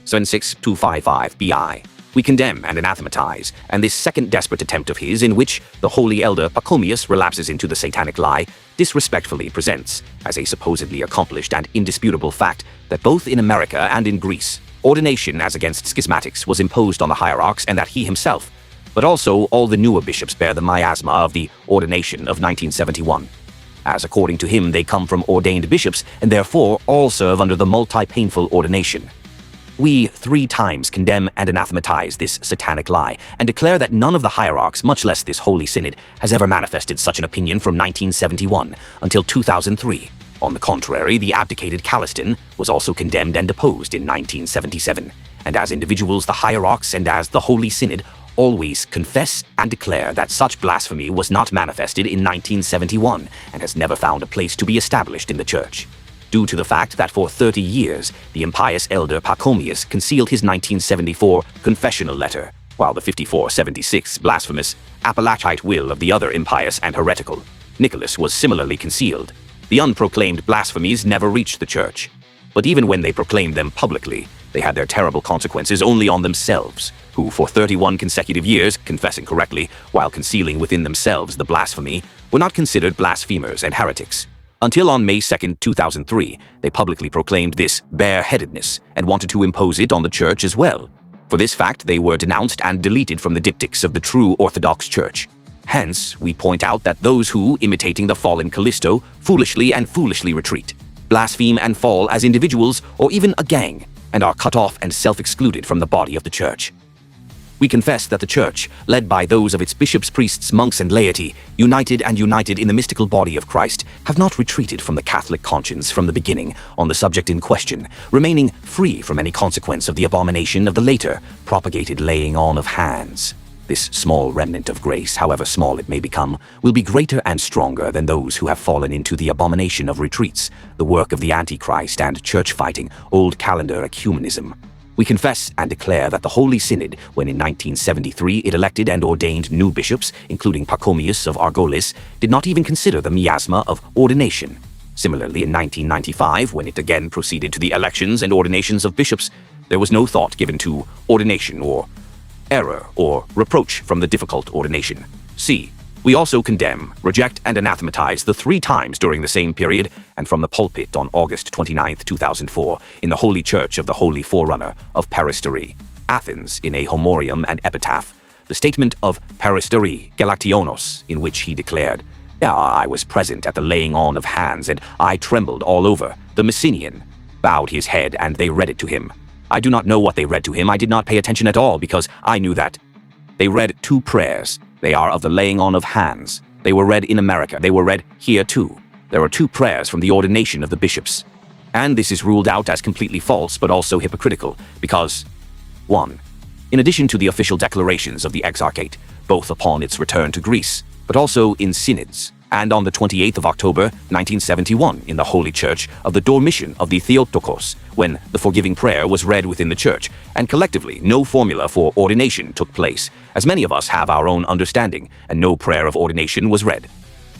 76255 BI. We condemn and anathematize, and this second desperate attempt of his, in which the holy elder Pachomius relapses into the satanic lie, disrespectfully presents, as a supposedly accomplished and indisputable fact, that both in America and in Greece, ordination as against schismatics was imposed on the hierarchs, and that he himself, but also all the newer bishops bear the miasma of the ordination of 1971. As according to him they come from ordained bishops, and therefore all serve under the multi-painful ordination. We 3 times condemn and anathematize this satanic lie, and declare that none of the hierarchs, much less this Holy Synod, has ever manifested such an opinion from 1971 until 2003. On the contrary, the abdicated Calliston was also condemned and deposed in 1977, and as individuals the hierarchs and as the Holy Synod always confess and declare that such blasphemy was not manifested in 1971 and has never found a place to be established in the Church, due to the fact that for 30 years the impious elder Pachomius concealed his 1974 confessional letter, while the 5476 blasphemous Appellachite will of the other impious and heretical Nicholas was similarly concealed. The unproclaimed blasphemies never reached the Church, but even when they proclaimed them publicly, they had their terrible consequences only on themselves, who for 31 consecutive years, confessing correctly, while concealing within themselves the blasphemy, were not considered blasphemers and heretics. Until on May 2, 2003, they publicly proclaimed this bareheadedness and wanted to impose it on the Church as well. For this fact, they were denounced and deleted from the diptychs of the true Orthodox Church. Hence, we point out that those who, imitating the fallen Callisto, foolishly retreat, blaspheme and fall as individuals or even a gang, and are cut off and self-excluded from the body of the Church. We confess that the Church, led by those of its bishops, priests, monks, and laity, united in the mystical body of Christ, have not retreated from the Catholic conscience from the beginning on the subject in question, remaining free from any consequence of the abomination of the later propagated laying on of hands. This small remnant of grace, however small it may become, will be greater and stronger than those who have fallen into the abomination of retreats, the work of the Antichrist and church-fighting Old Calendar Ecumenism. We confess and declare that the Holy Synod, when in 1973 it elected and ordained new bishops, including Pachomius of Argolis, did not even consider the miasma of ordination. Similarly, in 1995, when it again proceeded to the elections and ordinations of bishops, there was no thought given to ordination or error or reproach from the difficult ordination. C. We also condemn, reject, and anathematize the 3 times during the same period and from the pulpit on August 29, 2004, in the Holy Church of the Holy Forerunner of Peristeri, Athens, in a homorium and epitaph, the statement of Peristeri Galactionos, in which he declared, I was present at the laying on of hands, and I trembled all over. The Messenian bowed his head, and they read it to him. I do not know what they read to him. I did not pay attention at all, because I knew that they read 2 prayers. They are of the laying on of hands. They were read in America. They were read here too. There are 2 prayers from the ordination of the bishops. And this is ruled out as completely false, but also hypocritical, because 1. In addition to the official declarations of the Exarchate, both upon its return to Greece, but also in synods, and on the 28th of October, 1971, in the Holy Church of the Dormition of the Theotokos, when the forgiving prayer was read within the Church, and collectively no formula for ordination took place, as many of us have our own understanding, and no prayer of ordination was read.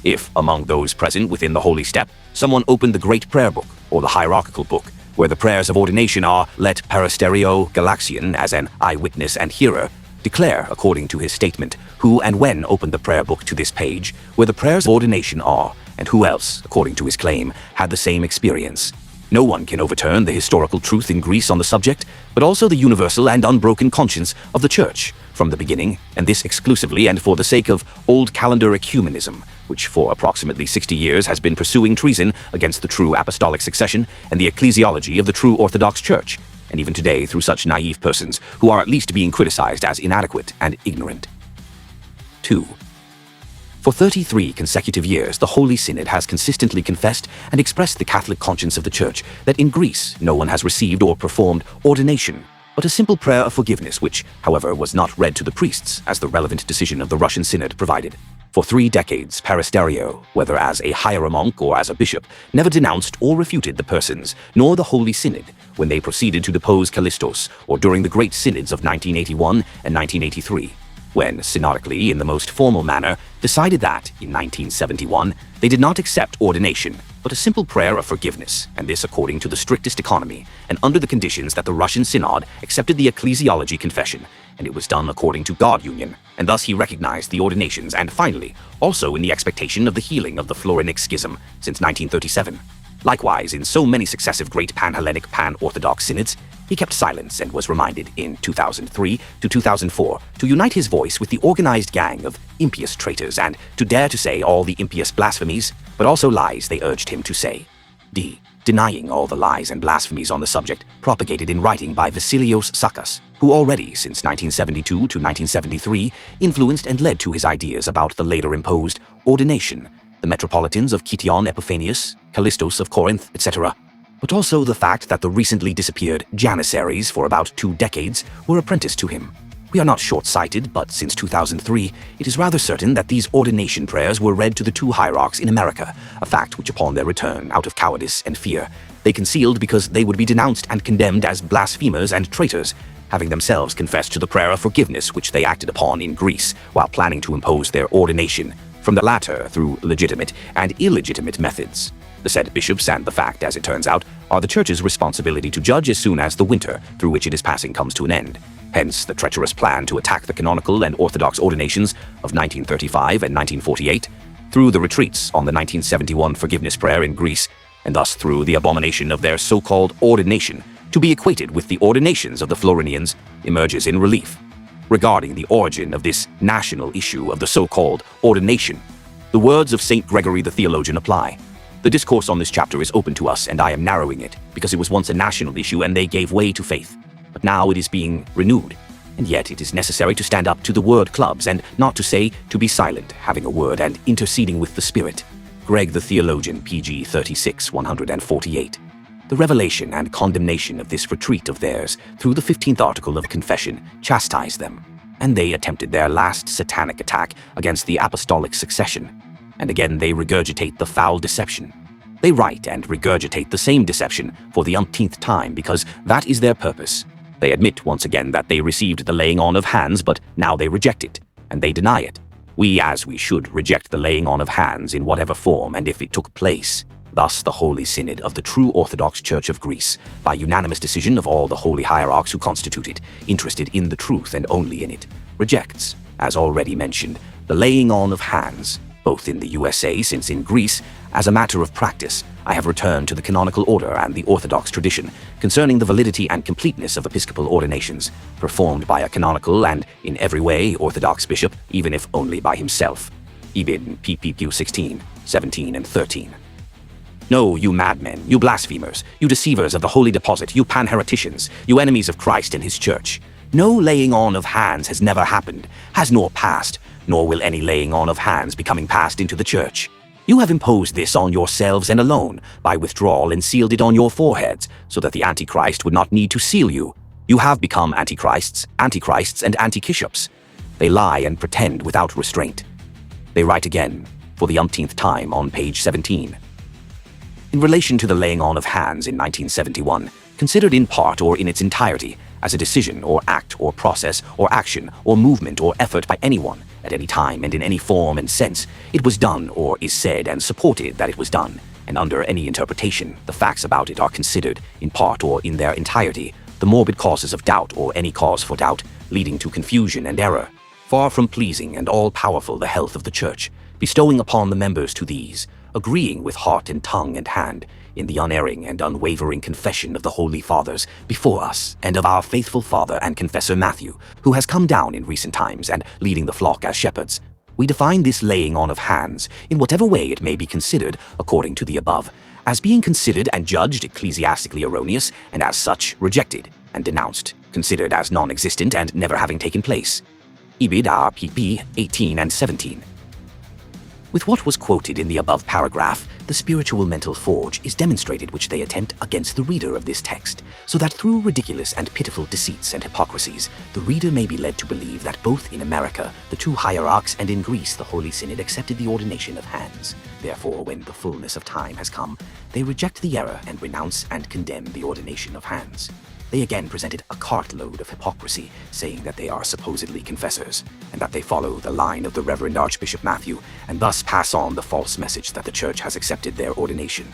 If, among those present within the Holy Step, someone opened the Great Prayer Book, or the Hierarchical Book, where the prayers of ordination are, let Peristerio Galaxian, as an eyewitness and hearer, declare, according to his statement, who and when opened the prayer book to this page, where the prayers of ordination are, and who else, according to his claim, had the same experience. No one can overturn the historical truth in Greece on the subject, but also the universal and unbroken conscience of the Church from the beginning, and this exclusively and for the sake of Old Calendar Ecumenism, which for approximately 60 years has been pursuing treason against the true apostolic succession and the ecclesiology of the true Orthodox Church, and even today through such naive persons who are at least being criticized as inadequate and ignorant. 2. For 33 consecutive years, the Holy Synod has consistently confessed and expressed the Catholic conscience of the Church that in Greece no one has received or performed ordination, but a simple prayer of forgiveness which, however, was not read to the priests, as the relevant decision of the Russian Synod provided. For 3 decades, Peristerio, whether as a hieromonk or as a bishop, never denounced or refuted the persons, nor the Holy Synod, when they proceeded to depose Callistos, or during the Great Synods of 1981 and 1983, when, synodically, in the most formal manner, decided that, in 1971, they did not accept ordination, but a simple prayer of forgiveness, and this according to the strictest economy, and under the conditions that the Russian Synod accepted the ecclesiology confession, and it was done according to God union, and thus he recognized the ordinations, and finally, also in the expectation of the healing of the Florinic schism since 1937. Likewise, in so many successive great pan-Hellenic, pan-Orthodox synods, he kept silence and was reminded in 2003 to 2004 to unite his voice with the organized gang of impious traitors and to dare to say all the impious blasphemies, but also lies they urged him to say. D. Denying all the lies and blasphemies on the subject propagated in writing by Vasilios Sakas, who already since 1972 to 1973 influenced and led to his ideas about the later imposed ordination, the metropolitans of Kition Epiphanius, Callistos of Corinth, etc., but also the fact that the recently disappeared Janissaries for about 2 decades were apprenticed to him. We are not short-sighted, but since 2003, it is rather certain that these ordination prayers were read to the 2 hierarchs in America, a fact which upon their return, out of cowardice and fear, they concealed because they would be denounced and condemned as blasphemers and traitors, having themselves confessed to the prayer of forgiveness which they acted upon in Greece while planning to impose their ordination, from the latter through legitimate and illegitimate methods. The said bishops and the fact, as it turns out, are the Church's responsibility to judge as soon as the winter through which it is passing comes to an end. Hence, the treacherous plan to attack the canonical and orthodox ordinations of 1935 and 1948, through the retreats on the 1971 forgiveness prayer in Greece, and thus through the abomination of their so-called ordination, to be equated with the ordinations of the Florinians, emerges in relief. Regarding the origin of this national issue of the so-called ordination, the words of St. Gregory the theologian apply. The discourse on this chapter is open to us, and I am narrowing it, because it was once a national issue and they gave way to faith. But now it is being renewed. And yet it is necessary to stand up to the word clubs, and not to say to be silent, having a word and interceding with the Spirit. Greg the Theologian, PG 36, 148. The revelation and condemnation of this retreat of theirs, through the 15th article of Confession, chastised them, and they attempted their last satanic attack against the apostolic succession. And again they regurgitate the foul deception. They write and regurgitate the same deception for the umpteenth time, because that is their purpose. They admit once again that they received the laying on of hands, but now they reject it, and they deny it. We, as we should, reject the laying on of hands in whatever form and if it took place. Thus the Holy Synod of the true Orthodox Church of Greece, by unanimous decision of all the holy hierarchs who constitute it, interested in the truth and only in it, rejects, as already mentioned, the laying on of hands, both in the USA, since in Greece, as a matter of practice, I have returned to the canonical order and the Orthodox tradition concerning the validity and completeness of episcopal ordinations, performed by a canonical and, in every way, Orthodox bishop, even if only by himself. Ibid. PPQ 16, 17, and 13. No, you madmen, you blasphemers, you deceivers of the holy deposit, you pan-hereticians, you enemies of Christ and his church. No laying on of hands has never happened, has nor passed, nor will any laying on of hands be coming passed into the church. You have imposed this on yourselves and alone, by withdrawal, and sealed it on your foreheads, so that the Antichrist would not need to seal you. You have become antichrists, and antichbishops. They lie and pretend without restraint. They write again, for the umpteenth time, on page 17. In relation to the laying on of hands in 1971, considered in part or in its entirety, as a decision or act or process or action or movement or effort by anyone, at any time and in any form and sense, it was done or is said and supported that it was done, and under any interpretation, the facts about it are considered, in part or in their entirety, the morbid causes of doubt or any cause for doubt, leading to confusion and error, far from pleasing and all-powerful the health of the Church, bestowing upon the members to these, agreeing with heart and tongue and hand, in the unerring and unwavering confession of the Holy Fathers before us, and of our faithful father and confessor Matthew, who has come down in recent times and leading the flock as shepherds. We define this laying on of hands, in whatever way it may be considered, according to the above, as being considered and judged ecclesiastically erroneous, and as such rejected and denounced, considered as non-existent and never having taken place. Ibid. RPP 18 and 17. With what was quoted in the above paragraph, the spiritual mental forge is demonstrated which they attempt against the reader of this text, so that through ridiculous and pitiful deceits and hypocrisies, the reader may be led to believe that both in America, the two hierarchs, and in Greece, the Holy Synod accepted the ordination of hands. Therefore, when the fullness of time has come, they reject the error and renounce and condemn the ordination of hands. They again presented a cartload of hypocrisy, saying that they are supposedly confessors, and that they follow the line of the Reverend Archbishop Matthew, and thus pass on the false message that the Church has accepted their ordination.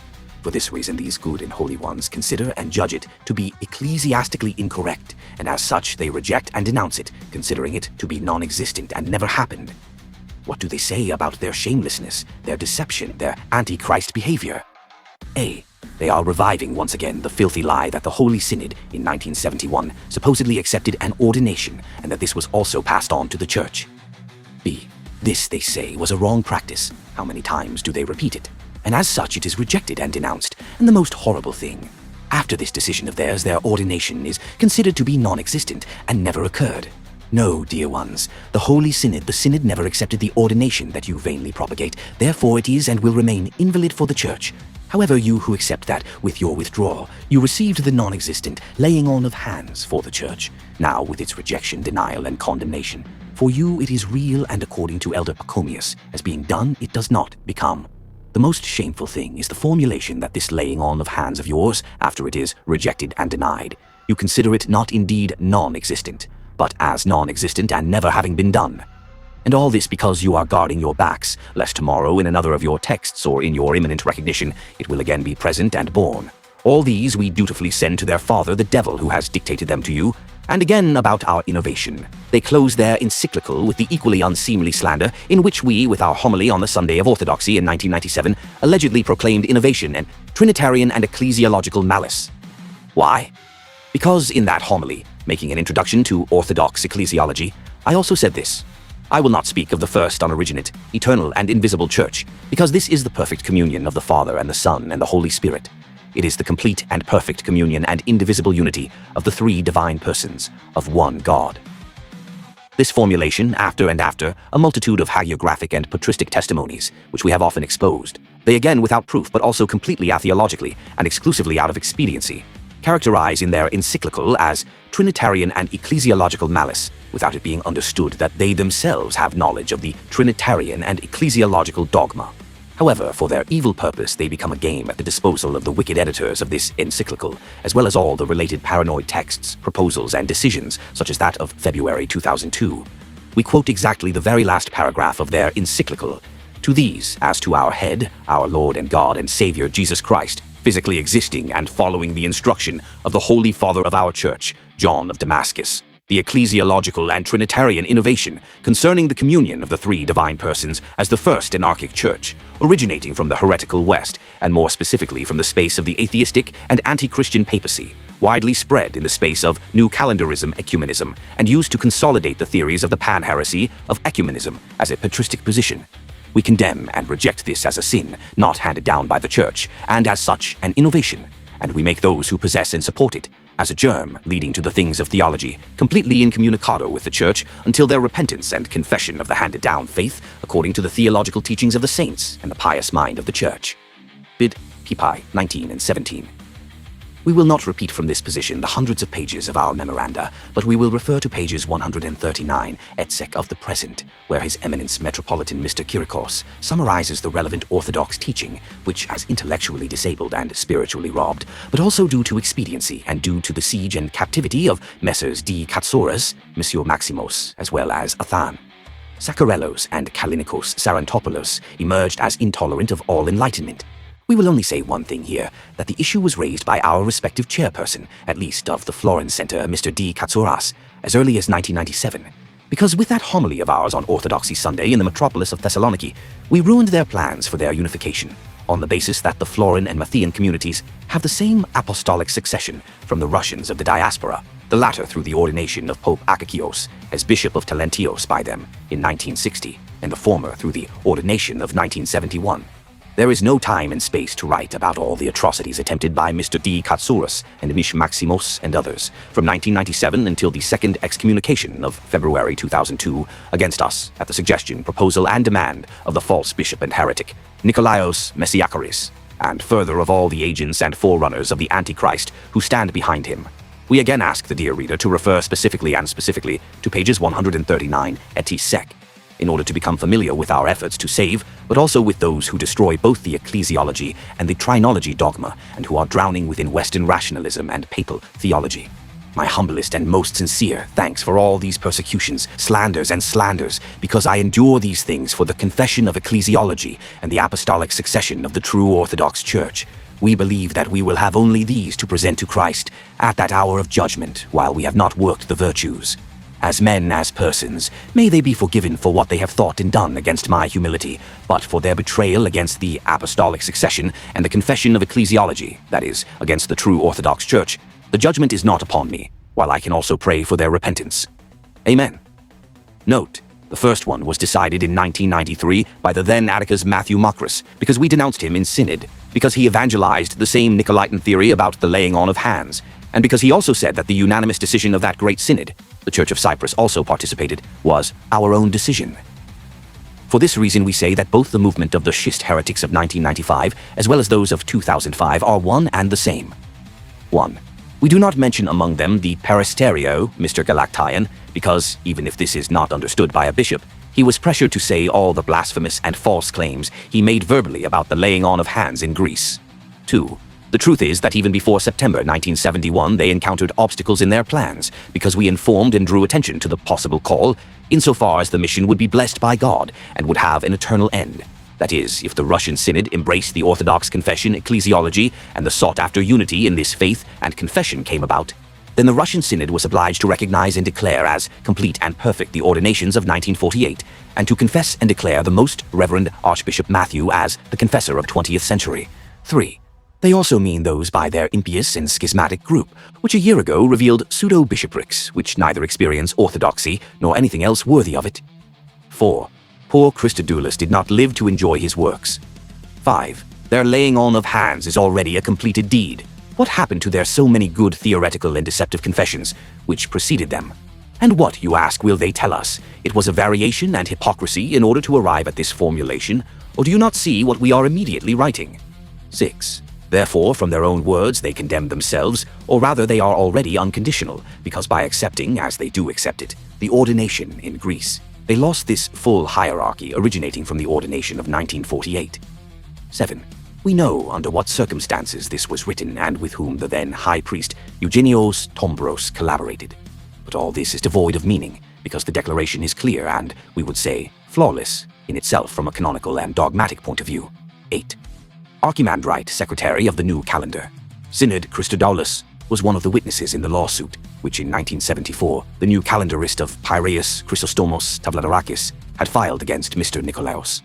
For this reason, these good and holy ones consider and judge it to be ecclesiastically incorrect, and as such they reject and denounce it, considering it to be non-existent and never happened. What do they say about their shamelessness, their deception, their antichrist behavior? A. They are reviving once again the filthy lie that the Holy Synod in 1971 supposedly accepted an ordination, and that this was also passed on to the Church. B. This, they say, was a wrong practice. How many times do they repeat it? And as such it is rejected and denounced, and the most horrible thing, after this decision of theirs, their ordination is considered to be non-existent and never occurred. No, dear ones, the Holy Synod, the Synod never accepted the ordination that you vainly propagate, therefore it is and will remain invalid for the Church. However, you who accept that, with your withdrawal, you received the non-existent laying on of hands for the Church, now with its rejection, denial, and condemnation. For you it is real, and according to Elder Pachomius, as being done, it does not become. The most shameful thing is the formulation that this laying on of hands of yours, after it is rejected and denied, you consider it not indeed non-existent, but as non-existent and never having been done. And all this because you are guarding your backs, lest tomorrow in another of your texts or in your imminent recognition it will again be present and born. All these we dutifully send to their father the devil who has dictated them to you. And again about our innovation. They close their Encyclical with the equally unseemly slander in which we, with our homily on the Sunday of Orthodoxy in 1997, allegedly proclaimed innovation and Trinitarian and ecclesiological malice. Why? Because in that homily, making an introduction to Orthodox ecclesiology, I also said this: I will not speak of the first unoriginate, eternal and invisible Church, because this is the perfect communion of the Father and the Son and the Holy Spirit. It is the complete and perfect communion and indivisible unity of the three divine persons of one God. This formulation, after and after a multitude of hagiographic and patristic testimonies, which we have often exposed, they again without proof but also completely atheologically and exclusively out of expediency, characterize in their Encyclical as Trinitarian and ecclesiological malice, without it being understood that they themselves have knowledge of the Trinitarian and ecclesiological dogma. However, for their evil purpose, they become a game at the disposal of the wicked editors of this Encyclical, as well as all the related paranoid texts, proposals, and decisions, such as that of February 2002. We quote exactly the very last paragraph of their Encyclical. To these, as to our head, our Lord and God and Savior Jesus Christ, physically existing and following the instruction of the Holy Father of our Church, John of Damascus, the ecclesiological and Trinitarian innovation concerning the communion of the three divine persons as the first anarchic church, originating from the heretical West, and more specifically from the space of the atheistic and anti-Christian papacy, widely spread in the space of New Calendarism Ecumenism, and used to consolidate the theories of the pan-heresy of ecumenism as a patristic position. We condemn and reject this as a sin, not handed down by the Church, and as such, an innovation, and we make those who possess and support it, as a germ leading to the things of theology, completely incommunicado with the Church until their repentance and confession of the handed-down faith according to the theological teachings of the saints and the pious mind of the Church. Bid Pp. 19 and 17. We will not repeat from this position the hundreds of pages of our memoranda, but we will refer to pages 139 et seq of the present, where His Eminence Metropolitan Mr. Kyriakos summarizes the relevant orthodox teaching, which, as intellectually disabled and spiritually robbed, but also due to expediency and due to the siege and captivity of Messrs. D. Katsouras, Monsieur Maximos, as well as Athan, Sakharellos and Kalinikos Sarantopoulos, emerged as intolerant of all enlightenment. We will only say one thing here, that the issue was raised by our respective chairperson, at least of the Florence Center, Mr. D. Katsouras, as early as 1997. Because with that homily of ours on Orthodoxy Sunday in the metropolis of Thessaloniki, we ruined their plans for their unification, on the basis that the Floran and Matthean communities have the same apostolic succession from the Russians of the diaspora, the latter through the ordination of Pope Akakios as Bishop of Talentios by them in 1960, and the former through the ordination of 1971. There is no time and space to write about all the atrocities attempted by Mr. D. Katsouras and Mish Maximos and others from 1997 until the second excommunication of February 2002 against us at the suggestion, proposal, and demand of the false bishop and heretic Nicholaitians Messiakaris, and further of all the agents and forerunners of the Antichrist who stand behind him. We again ask the dear reader to refer specifically to pages 139 et seq, in order to become familiar with our efforts to save, but also with those who destroy both the ecclesiology and the trinology dogma, and who are drowning within Western rationalism and papal theology. My humblest and most sincere thanks for all these persecutions, slanders, and slanders, because I endure these things for the confession of ecclesiology and the apostolic succession of the true Orthodox Church. We believe that we will have only these to present to Christ at that hour of judgment, while we have not worked the virtues. As men, as persons, may they be forgiven for what they have thought and done against my humility, but for their betrayal against the apostolic succession and the confession of ecclesiology, that is, against the true Orthodox Church, the judgment is not upon me, while I can also pray for their repentance. Amen. Note, the first one was decided in 1993 by the then Atticus Matthew Makris, because we denounced him in synod, because he evangelized the same Nicolaitan theory about the laying on of hands, and because he also said that the unanimous decision of that great synod, the Church of Cyprus also participated, was our own decision. For this reason we say that both the movement of the schist heretics of 1995 as well as those of 2005 are one and the same. 1. We do not mention among them the peristerio, Mr. Galactian, because, even if this is not understood by a bishop, he was pressured to say all the blasphemous and false claims he made verbally about the laying on of hands in Greece. 2. The truth is that even before September 1971 they encountered obstacles in their plans, because we informed and drew attention to the possible call, insofar as the mission would be blessed by God and would have an eternal end. That is, if the Russian Synod embraced the Orthodox confession, ecclesiology, and the sought-after unity in this faith and confession came about, then the Russian Synod was obliged to recognize and declare as complete and perfect the ordinations of 1948, and to confess and declare the Most Reverend Archbishop Matthew as the confessor of 20th century. 3. They also mean those by their impious and schismatic group, which a year ago revealed pseudo-bishoprics, which neither experience orthodoxy nor anything else worthy of it. 4. Poor Christodoulos did not live to enjoy his works. 5. Their laying on of hands is already a completed deed. What happened to their so many good theoretical and deceptive confessions which preceded them? And what, you ask, will they tell us? It was a variation and hypocrisy in order to arrive at this formulation, or do you not see what we are immediately writing? 6. Therefore, from their own words they condemn themselves, or rather they are already unconditional, because by accepting, as they do accept it, the ordination in Greece, they lost this full hierarchy originating from the ordination of 1948. 7. We know under what circumstances this was written and with whom the then high priest Eugenios Tombros collaborated. But all this is devoid of meaning, because the declaration is clear and, we would say, flawless in itself from a canonical and dogmatic point of view. 8. Archimandrite, secretary of the New Calendar, Synod Christodoulos, was one of the witnesses in the lawsuit, which in 1974 the new calendarist of Piraeus Chrysostomos Tavladorakis had filed against Mr. Nicholaos.